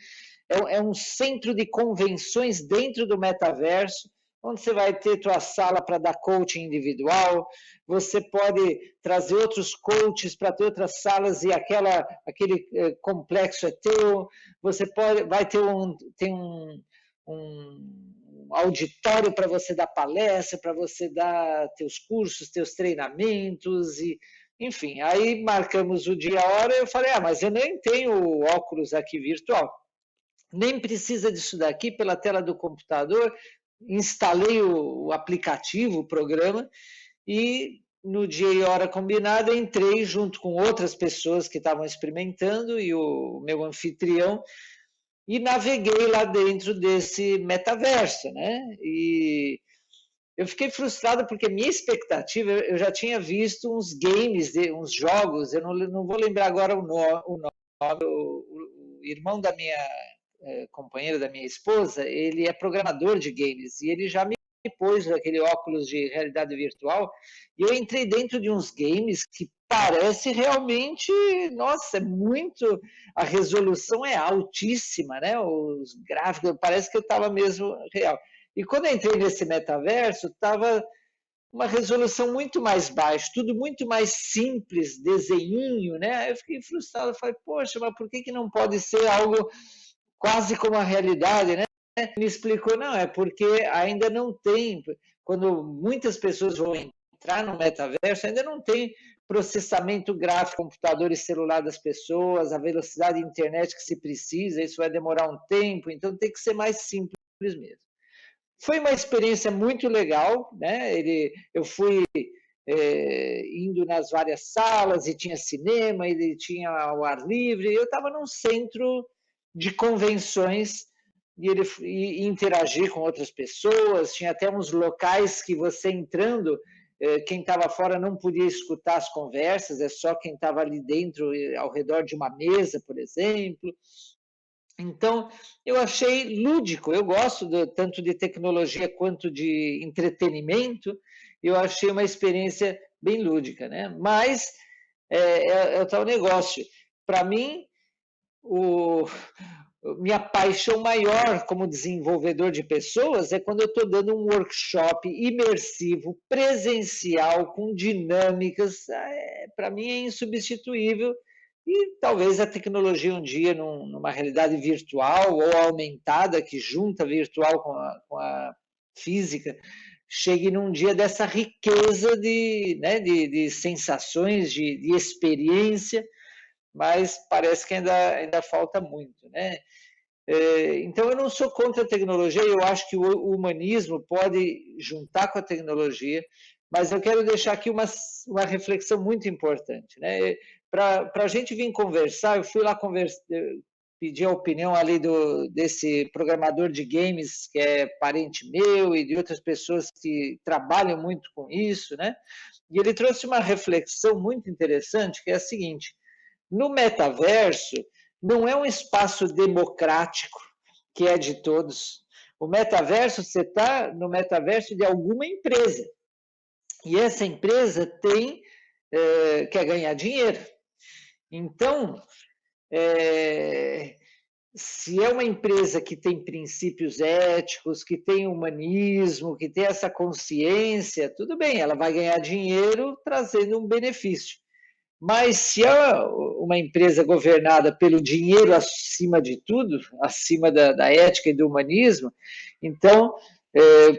É um centro de convenções dentro do metaverso, onde você vai ter tua sala para dar coaching individual, você pode trazer outros coaches para ter outras salas e aquele complexo é teu, você vai ter auditório para você dar palestra, para você dar teus cursos, teus treinamentos, e enfim. Aí marcamos o dia e a hora, eu falei, mas eu nem tenho óculos aqui virtual, nem precisa disso daqui, pela tela do computador, instalei o aplicativo, o programa, e no dia e hora combinada entrei junto com outras pessoas que estavam experimentando e o meu anfitrião, e naveguei lá dentro desse metaverso, né? E eu fiquei frustrado porque minha expectativa, eu já tinha visto uns games, uns jogos, eu não vou lembrar agora o nome, o irmão da minha companheira, da minha esposa, ele é programador de games e ele já me pôs aquele óculos de realidade virtual e eu entrei dentro de uns games que parece realmente, nossa, é muito, a resolução é altíssima, né? Os gráficos, parece que eu estava mesmo real. E quando eu entrei nesse metaverso, estava uma resolução muito mais baixa, tudo muito mais simples, desenhinho, né? Eu fiquei frustrado, falei, poxa, mas por que não pode ser algo quase como a realidade, né? Me explicou, não, é porque ainda não tem, quando muitas pessoas vão entrar no metaverso, ainda não tem processamento gráfico, computador e celular das pessoas, a velocidade de internet que se precisa, isso vai demorar um tempo, então tem que ser mais simples mesmo. Foi uma experiência muito legal, né? Eu fui indo nas várias salas e tinha cinema, ele tinha ao ar livre, eu estava num centro de convenções e interagir com outras pessoas, tinha até uns locais que você entrando, quem estava fora não podia escutar as conversas, é só quem estava ali dentro, ao redor de uma mesa, por exemplo. Então, eu achei lúdico, eu gosto tanto de tecnologia quanto de entretenimento, eu achei uma experiência bem lúdica, né? Mas é o tal negócio. Para mim, minha paixão maior como desenvolvedor de pessoas é quando eu estou dando um workshop imersivo, presencial, com dinâmicas, para mim é insubstituível, e talvez a tecnologia um dia, numa realidade virtual ou aumentada, que junta virtual com a física, chegue num dia dessa riqueza de sensações, de experiência, mas parece que ainda falta muito, né? Então, eu não sou contra a tecnologia, eu acho que o humanismo pode juntar com a tecnologia, mas eu quero deixar aqui uma reflexão muito importante, né? Para a gente vir conversar, eu fui lá pedir a opinião ali desse programador de games, que é parente meu, e de outras pessoas que trabalham muito com isso, né? E ele trouxe uma reflexão muito interessante, que é a seguinte: no metaverso, não é um espaço democrático que é de todos. O metaverso, você está no metaverso de alguma empresa. E essa empresa quer ganhar dinheiro. Então, se é uma empresa que tem princípios éticos, que tem humanismo, que tem essa consciência, tudo bem, ela vai ganhar dinheiro trazendo um benefício. Mas se é uma empresa governada pelo dinheiro acima de tudo, acima da ética e do humanismo, então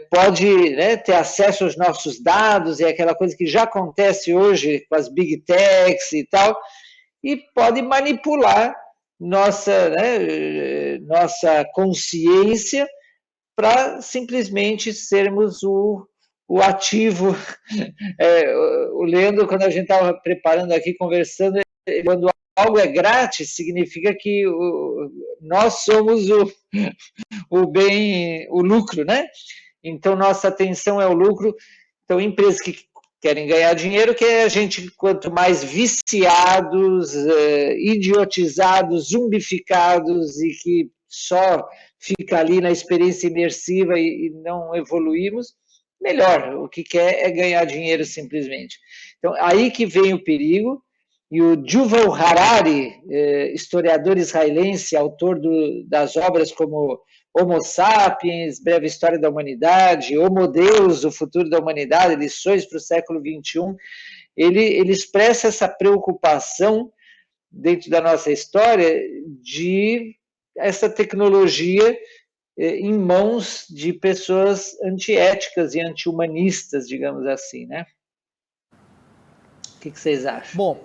pode, né, ter acesso aos nossos dados, é aquela coisa que já acontece hoje com as big techs e tal, e pode manipular nossa consciência para simplesmente sermos o ativo. O Leandro, quando a gente estava preparando aqui, conversando, quando algo é grátis, significa que nós somos o lucro, né? Então, nossa atenção é o lucro. Então, empresas que querem ganhar dinheiro, que a gente, quanto mais viciados, idiotizados, zumbificados e que só fica ali na experiência imersiva e não evoluímos, melhor. O que quer é ganhar dinheiro simplesmente. Então, aí que vem o perigo, e o Yuval Harari, historiador israelense, autor das obras como Homo Sapiens, Breve História da Humanidade, Homo Deus, O Futuro da Humanidade, Lições para o Século XXI, ele expressa essa preocupação dentro da nossa história de essa tecnologia em mãos de pessoas antiéticas e anti-humanistas, digamos assim, né? O que vocês acham? Bom,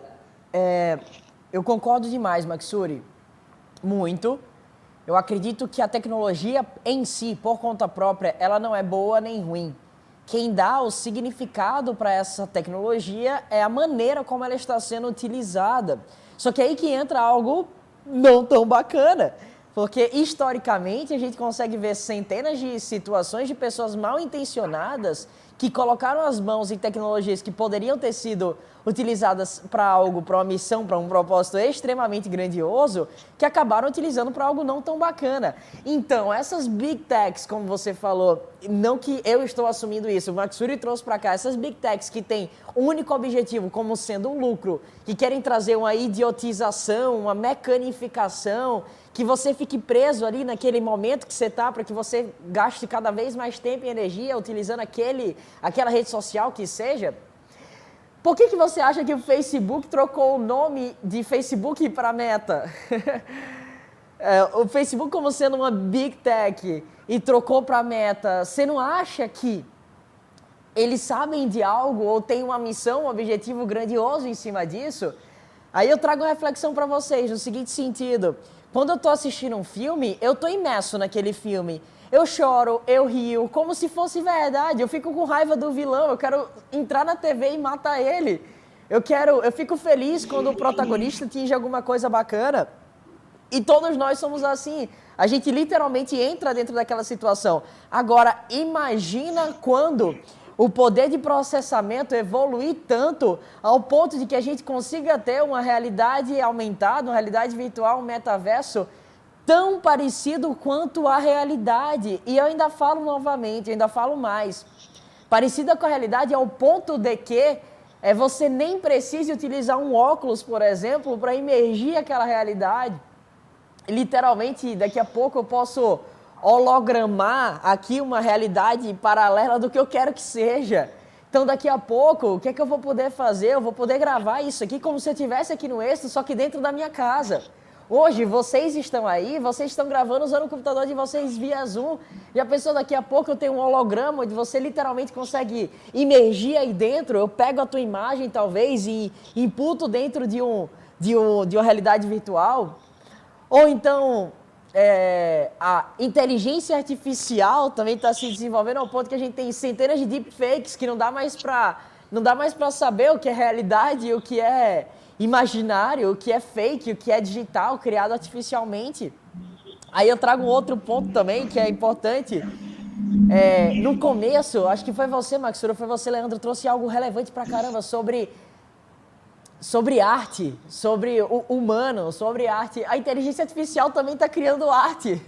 eu concordo demais, Maxuri. Muito. Eu acredito que a tecnologia em si, por conta própria, ela não é boa nem ruim. Quem dá o significado para essa tecnologia é a maneira como ela está sendo utilizada. Só que aí que entra algo não tão bacana. Porque, historicamente, a gente consegue ver centenas de situações de pessoas mal intencionadas que colocaram as mãos em tecnologias que poderiam ter sido utilizadas para algo, para uma missão, para um propósito extremamente grandioso, que acabaram utilizando para algo não tão bacana. Então, essas big techs, como você falou, não que eu estou assumindo isso, o Maxuri trouxe para cá, essas big techs que têm um único objetivo como sendo um lucro, que querem trazer uma idiotização, uma mecanificação, que você fique preso ali naquele momento que você está, para que você gaste cada vez mais tempo e energia utilizando aquela rede social que seja. Por que você acha que o Facebook trocou o nome de Facebook para Meta? O Facebook como sendo uma Big Tech e trocou para Meta, você não acha que eles sabem de algo ou têm uma missão, um objetivo grandioso em cima disso? Aí eu trago uma reflexão para vocês, no seguinte sentido. Quando eu estou assistindo um filme, eu estou imerso naquele filme. Eu choro, eu rio, como se fosse verdade. Eu fico com raiva do vilão, eu quero entrar na TV e matar ele. Eu fico feliz quando o protagonista atinge alguma coisa bacana. E todos nós somos assim. A gente literalmente entra dentro daquela situação. Agora, imagina quando o poder de processamento evoluir tanto ao ponto de que a gente consiga ter uma realidade aumentada, uma realidade virtual, um metaverso tão parecido quanto a realidade. E eu ainda falo novamente, eu ainda falo mais. Parecida com a realidade ao ponto de que você nem precise utilizar um óculos, por exemplo, para imergir aquela realidade. Literalmente, daqui a pouco eu posso hologramar aqui uma realidade paralela do que eu quero que seja. Então, daqui a pouco, o que é que eu vou poder fazer? Eu vou poder gravar isso aqui como se eu estivesse aqui no Extra, só que dentro da minha casa. Hoje, vocês estão aí, vocês estão gravando usando o computador de vocês via Zoom. Já pensou, daqui a pouco eu tenho um holograma onde você literalmente consegue imergir aí dentro. Eu pego a tua imagem, talvez, e imputo dentro de uma realidade virtual. Ou então, a inteligência artificial também está se desenvolvendo ao ponto que a gente tem centenas de deepfakes que não dá mais para saber o que é realidade, o que é imaginário, o que é fake, o que é digital, criado artificialmente. Aí eu trago um outro ponto também que é importante. No começo, acho que foi você, Maxura, foi você, Leandro, trouxe algo relevante pra caramba sobre arte, sobre o humano, sobre arte. A inteligência artificial também está criando arte.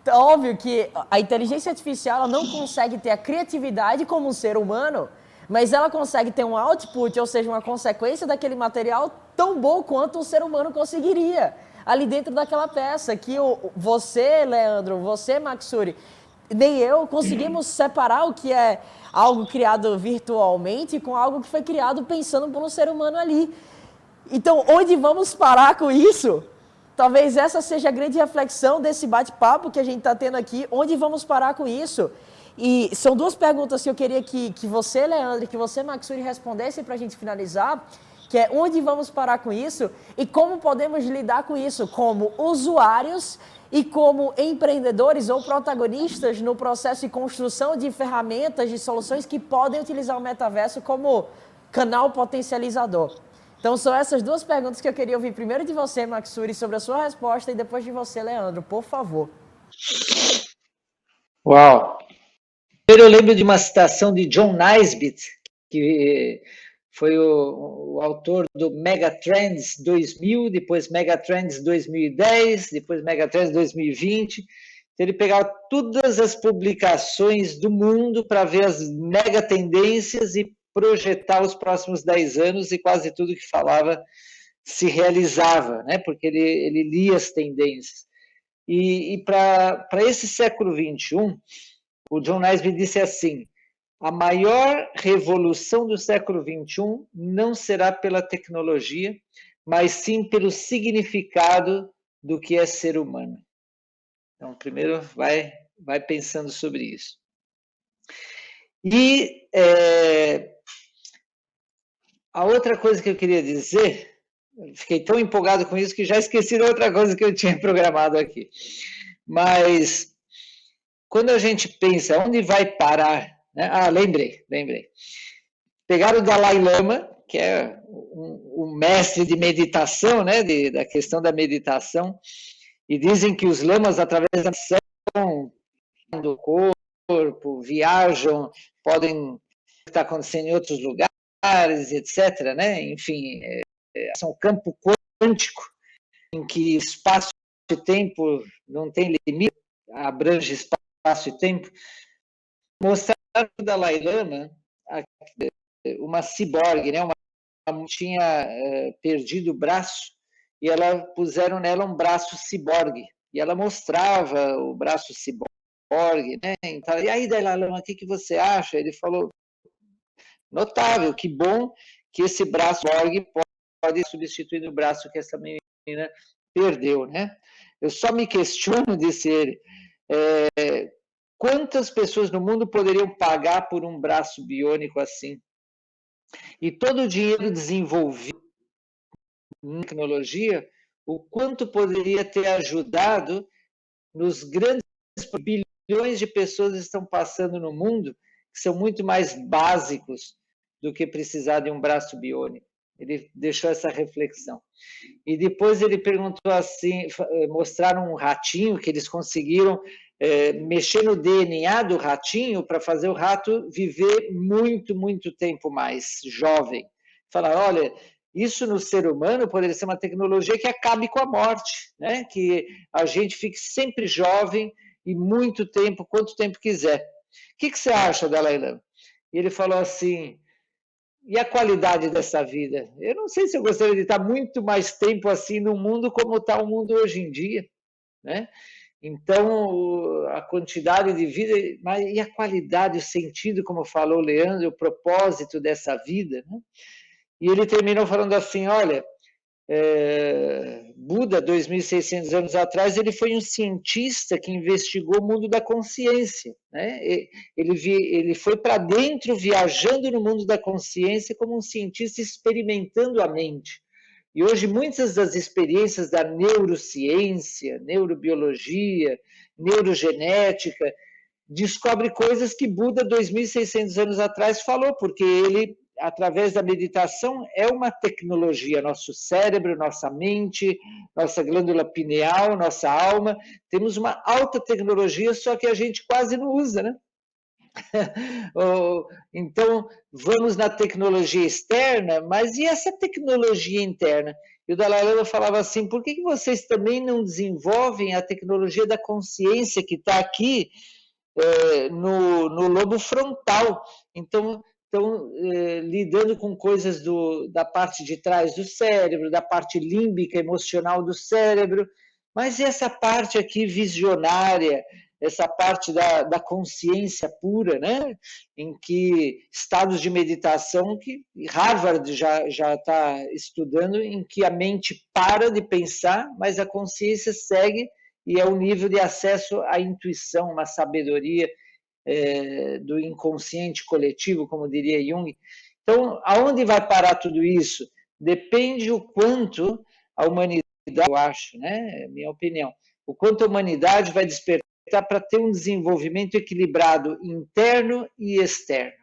Óbvio que a inteligência artificial ela não consegue ter a criatividade como um ser humano, mas ela consegue ter um output, ou seja, uma consequência daquele material tão bom quanto um ser humano conseguiria ali dentro daquela peça, que você, Leandro, você, Maxuri, nem eu conseguimos separar o que é algo criado virtualmente com algo que foi criado pensando por um ser humano ali. Então, onde vamos parar com isso? Talvez essa seja a grande reflexão desse bate-papo que a gente está tendo aqui. Onde vamos parar com isso? E são duas perguntas que eu queria que você, Leandro, e que você, Maxuri, respondessem para a gente finalizar, que é onde vamos parar com isso e como podemos lidar com isso como usuários e como empreendedores ou protagonistas no processo de construção de ferramentas, de soluções que podem utilizar o metaverso como canal potencializador. Então, são essas duas perguntas que eu queria ouvir primeiro de você, Maxuri, sobre a sua resposta, e depois de você, Leandro, por favor. Uau! Eu lembro de uma citação de John Naisbitt, que foi o autor do Megatrends 2000, depois Megatrends 2010, depois Megatrends 2020. Então, ele pegava todas as publicações do mundo para ver as mega tendências e projetar os próximos 10 anos, e quase tudo que falava se realizava, né? Porque ele lia as tendências. E para esse século XXI, o John Naisbitt disse assim: a maior revolução do século XXI não será pela tecnologia, mas sim pelo significado do que é ser humano. Então, primeiro vai pensando sobre isso. E a outra coisa que eu queria dizer, fiquei tão empolgado com isso que já esqueci da outra coisa que eu tinha programado aqui. Mas quando a gente pensa onde vai parar, né? Lembrei. Pegaram o Dalai Lama, que é o mestre de meditação, né? Da questão da meditação, e dizem que os lamas, através da meditação do corpo, viajam, podem estar acontecendo em outros lugares, etc., né? Enfim, são um campo quântico em que espaço e tempo não tem limite, abrange espaço e tempo. Mostraram o Dalai Lama uma ciborgue, né? Tinha perdido o braço e puseram nela um braço ciborgue e ela mostrava o braço ciborgue, né? Então, e aí, Dalai Lama, o que você acha? Ele falou: notável, que bom que esse braço ciborgue pode substituir o braço que essa menina perdeu, né? Eu só me questiono, disse ele, quantas pessoas no mundo poderiam pagar por um braço biônico assim? E todo o dinheiro desenvolvido em tecnologia, o quanto poderia ter ajudado nos grandes bilhões de pessoas que estão passando no mundo, que são muito mais básicos do que precisar de um braço biônico. Ele deixou essa reflexão. E depois ele perguntou assim, mostraram um ratinho que eles conseguiram mexer no DNA do ratinho para fazer o rato viver muito, muito tempo mais jovem. Falaram, olha, isso no ser humano poderia ser uma tecnologia que acabe com a morte, né? Que a gente fique sempre jovem e muito tempo, quanto tempo quiser. O que você acha, Dalai Lama? E ele falou assim, e a qualidade dessa vida? Eu não sei se eu gostaria de estar muito mais tempo assim no mundo como está o mundo hoje em dia, né? Então, a quantidade de vida, mas e a qualidade, o sentido, como falou o Leandro, o propósito dessa vida, né? E ele terminou falando assim, olha, Buda, 2.600 anos atrás, ele foi um cientista que investigou o mundo da consciência, né? Ele foi para dentro, viajando no mundo da consciência como um cientista experimentando a mente. E hoje muitas das experiências da neurociência, neurobiologia, neurogenética, descobre coisas que Buda, 2.600 anos atrás, falou, porque ele, através da meditação, é uma tecnologia. Nosso cérebro, nossa mente, nossa glândula pineal, nossa alma, temos uma alta tecnologia, só que a gente quase não usa, né? Então, vamos na tecnologia externa, mas e essa tecnologia interna? E o Dalai Lama falava assim, por que vocês também não desenvolvem a tecnologia da consciência que está aqui no lobo frontal? Então, estão lidando com coisas da parte de trás do cérebro, da parte límbica, emocional do cérebro, mas e essa parte aqui visionária, essa parte da consciência pura, né? Em que estados de meditação, que Harvard já está estudando, em que a mente para de pensar, mas a consciência segue, e é o nível de acesso à intuição, uma sabedoria do inconsciente coletivo, como diria Jung. Então, aonde vai parar tudo isso? Depende o quanto a humanidade, eu acho, né? É minha opinião, o quanto a humanidade vai despertar para ter um desenvolvimento equilibrado interno e externo,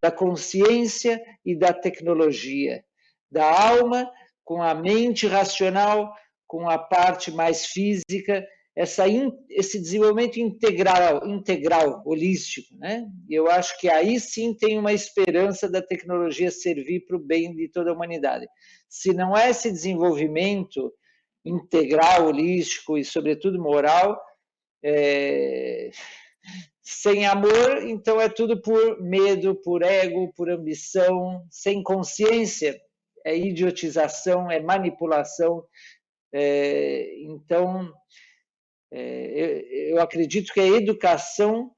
da consciência e da tecnologia, da alma com a mente racional, com a parte mais física, esse desenvolvimento integral, holístico, né? Eu acho que aí sim tem uma esperança da tecnologia servir para o bem de toda a humanidade. Se não é esse desenvolvimento integral, holístico e, sobretudo, moral, sem amor, então é tudo por medo, por ego, por ambição, sem consciência, é idiotização, é manipulação. Então, eu acredito que a educação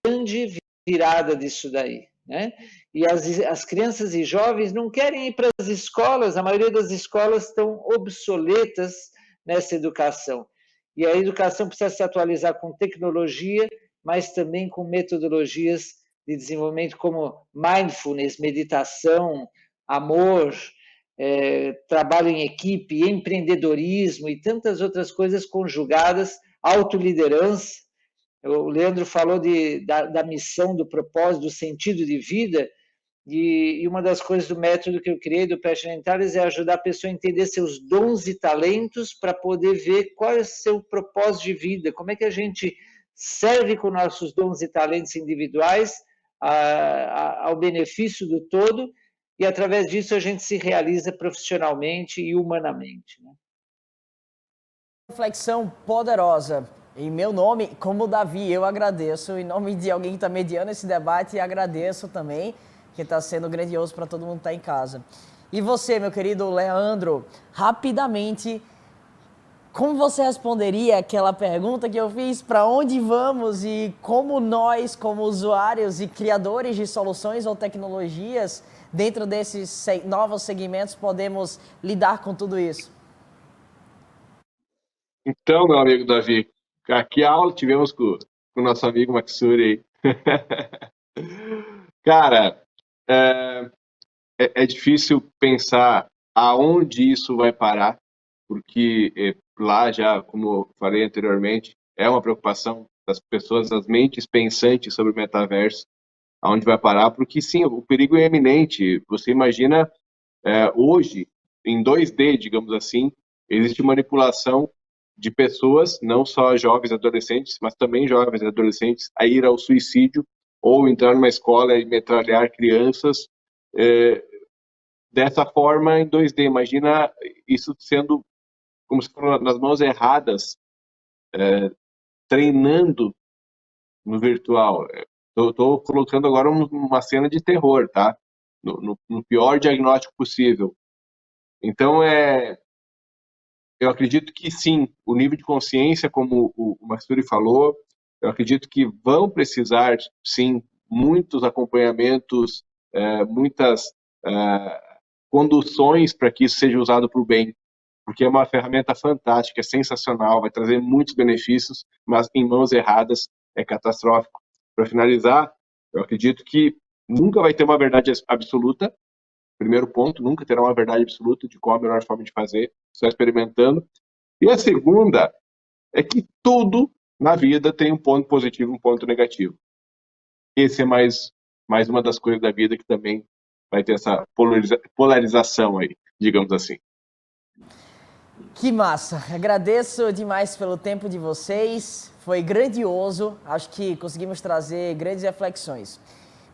é a grande virada disso daí, né? E as crianças e jovens não querem ir para as escolas, a maioria das escolas estão obsoletas nessa educação. E a educação precisa se atualizar com tecnologia, mas também com metodologias de desenvolvimento como mindfulness, meditação, amor, trabalho em equipe, empreendedorismo e tantas outras coisas conjugadas, autoliderança. O Leandro falou da missão, do propósito, do sentido de vida, e uma das coisas do método que eu criei, do Passion Intelligence, é ajudar a pessoa a entender seus dons e talentos para poder ver qual é o seu propósito de vida, como é que a gente serve com nossos dons e talentos individuais ao benefício do todo, e através disso a gente se realiza profissionalmente e humanamente. Né? Reflexão poderosa. Em meu nome, como Davi, eu agradeço. Em nome de alguém que está mediando esse debate, agradeço também, que está sendo grandioso para todo mundo que está em casa. E você, meu querido Leandro, rapidamente, como você responderia aquela pergunta que eu fiz, para onde vamos e como nós, como usuários e criadores de soluções ou tecnologias, dentro desses novos segmentos, podemos lidar com tudo isso? Então, meu amigo Davi, que aula tivemos com o nosso amigo Maksuri. Cara, é difícil pensar aonde isso vai parar, porque lá já, como eu falei anteriormente, é uma preocupação das pessoas, das mentes pensantes sobre o metaverso, aonde vai parar, porque sim, o perigo é iminente. Você imagina, hoje, em 2D, digamos assim, existe manipulação de pessoas, não só jovens e adolescentes, mas também jovens e adolescentes, a ir ao suicídio ou entrar numa escola e metralhar crianças dessa forma em 2D. Imagina isso sendo como se fosse nas mãos erradas, treinando no virtual. Estou colocando agora uma cena de terror, tá? No pior diagnóstico possível. Então, eu acredito que sim, o nível de consciência, como o Maksuri falou, eu acredito que vão precisar, sim, muitos acompanhamentos, muitas conduções para que isso seja usado para o bem, porque é uma ferramenta fantástica, é sensacional, vai trazer muitos benefícios, mas em mãos erradas é catastrófico. Para finalizar, eu acredito que nunca vai ter uma verdade absoluta. Primeiro ponto, nunca terá uma verdade absoluta de qual a melhor forma de fazer, só experimentando. E a segunda é que tudo na vida tem um ponto positivo e um ponto negativo. Esse é mais uma das coisas da vida que também vai ter essa polarização aí, digamos assim. Que massa! Agradeço demais pelo tempo de vocês, foi grandioso, acho que conseguimos trazer grandes reflexões.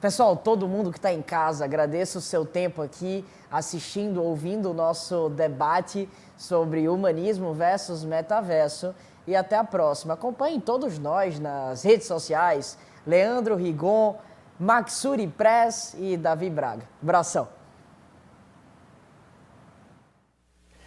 Pessoal, todo mundo que está em casa, agradeço o seu tempo aqui, assistindo, ouvindo o nosso debate sobre humanismo versus metaverso, e até a próxima. Acompanhem todos nós nas redes sociais, Leandro Rigon, Maksuri Press e Davi Braga. Abração!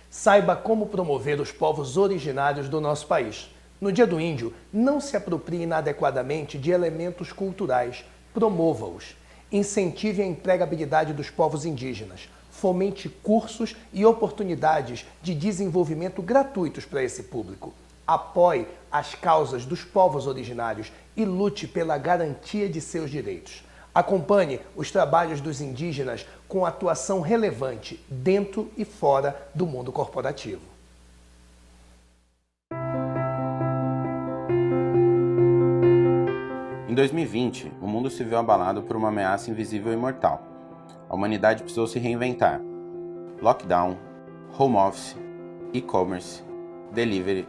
Saiba como promover os povos originários do nosso país. No Dia do Índio, não se aproprie inadequadamente de elementos culturais. Promova-os. Incentive a empregabilidade dos povos indígenas. Fomente cursos e oportunidades de desenvolvimento gratuitos para esse público. Apoie as causas dos povos originários e lute pela garantia de seus direitos. Acompanhe os trabalhos dos indígenas com atuação relevante dentro e fora do mundo corporativo. Em 2020, o mundo se viu abalado por uma ameaça invisível e mortal. A humanidade precisou se reinventar. Lockdown, home office, e-commerce, delivery,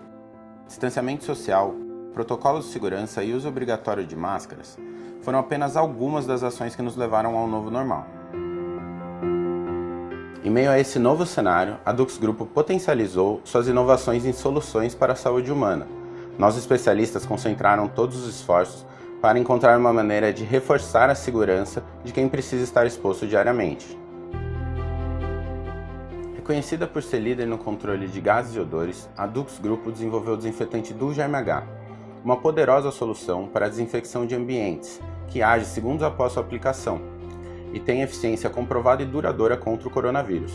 distanciamento social, protocolos de segurança e uso obrigatório de máscaras foram apenas algumas das ações que nos levaram ao novo normal. Em meio a esse novo cenário, a Dux Grupo potencializou suas inovações em soluções para a saúde humana. Nós especialistas concentraram todos os esforços para encontrar uma maneira de reforçar a segurança de quem precisa estar exposto diariamente. Reconhecida por ser líder no controle de gases e odores, a Dux Grupo desenvolveu o desinfetante Duo Germe H, uma poderosa solução para a desinfecção de ambientes, que age segundos após sua aplicação, e tem eficiência comprovada e duradoura contra o coronavírus.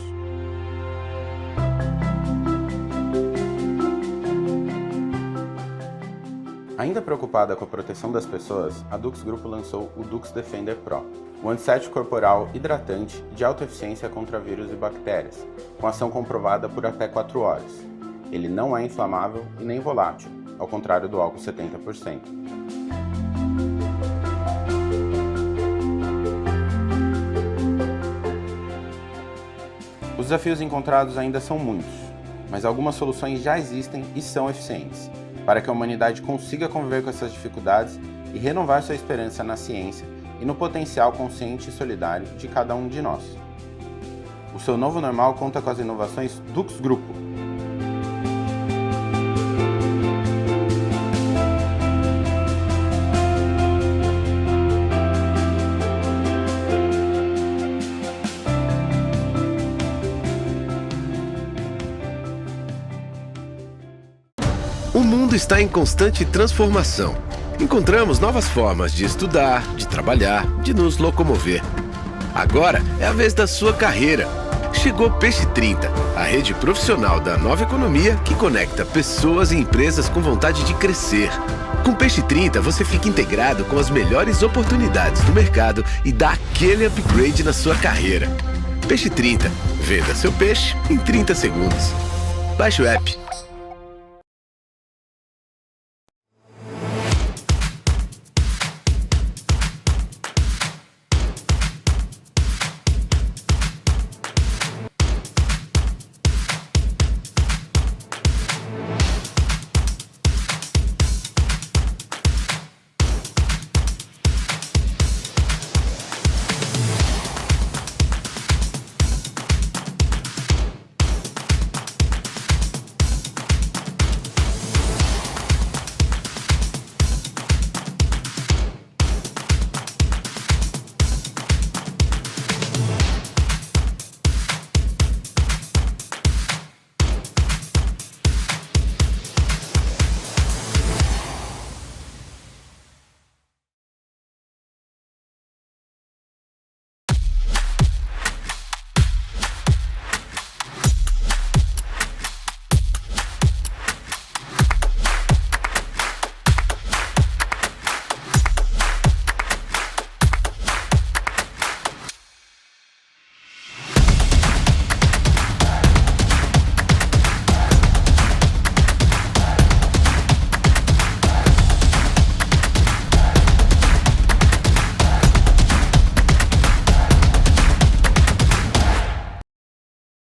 Ainda preocupada com a proteção das pessoas, a Dux Grupo lançou o Dux Defender Pro, um antisséptico corporal hidratante de alta eficiência contra vírus e bactérias, com ação comprovada por até 4 horas. Ele não é inflamável e nem volátil, ao contrário do álcool 70%. Os desafios encontrados ainda são muitos, mas algumas soluções já existem e são eficientes, para que a humanidade consiga conviver com essas dificuldades e renovar sua esperança na ciência e no potencial consciente e solidário de cada um de nós. O seu novo normal conta com as inovações Dux Grupo. O mundo está em constante transformação. Encontramos novas formas de estudar, de trabalhar, de nos locomover. Agora é a vez da sua carreira. Chegou Peixe 30, a rede profissional da nova economia que conecta pessoas e empresas com vontade de crescer. Com Peixe 30 você fica integrado com as melhores oportunidades do mercado e dá aquele upgrade na sua carreira. Peixe 30, venda seu peixe em 30 segundos. Baixe o app.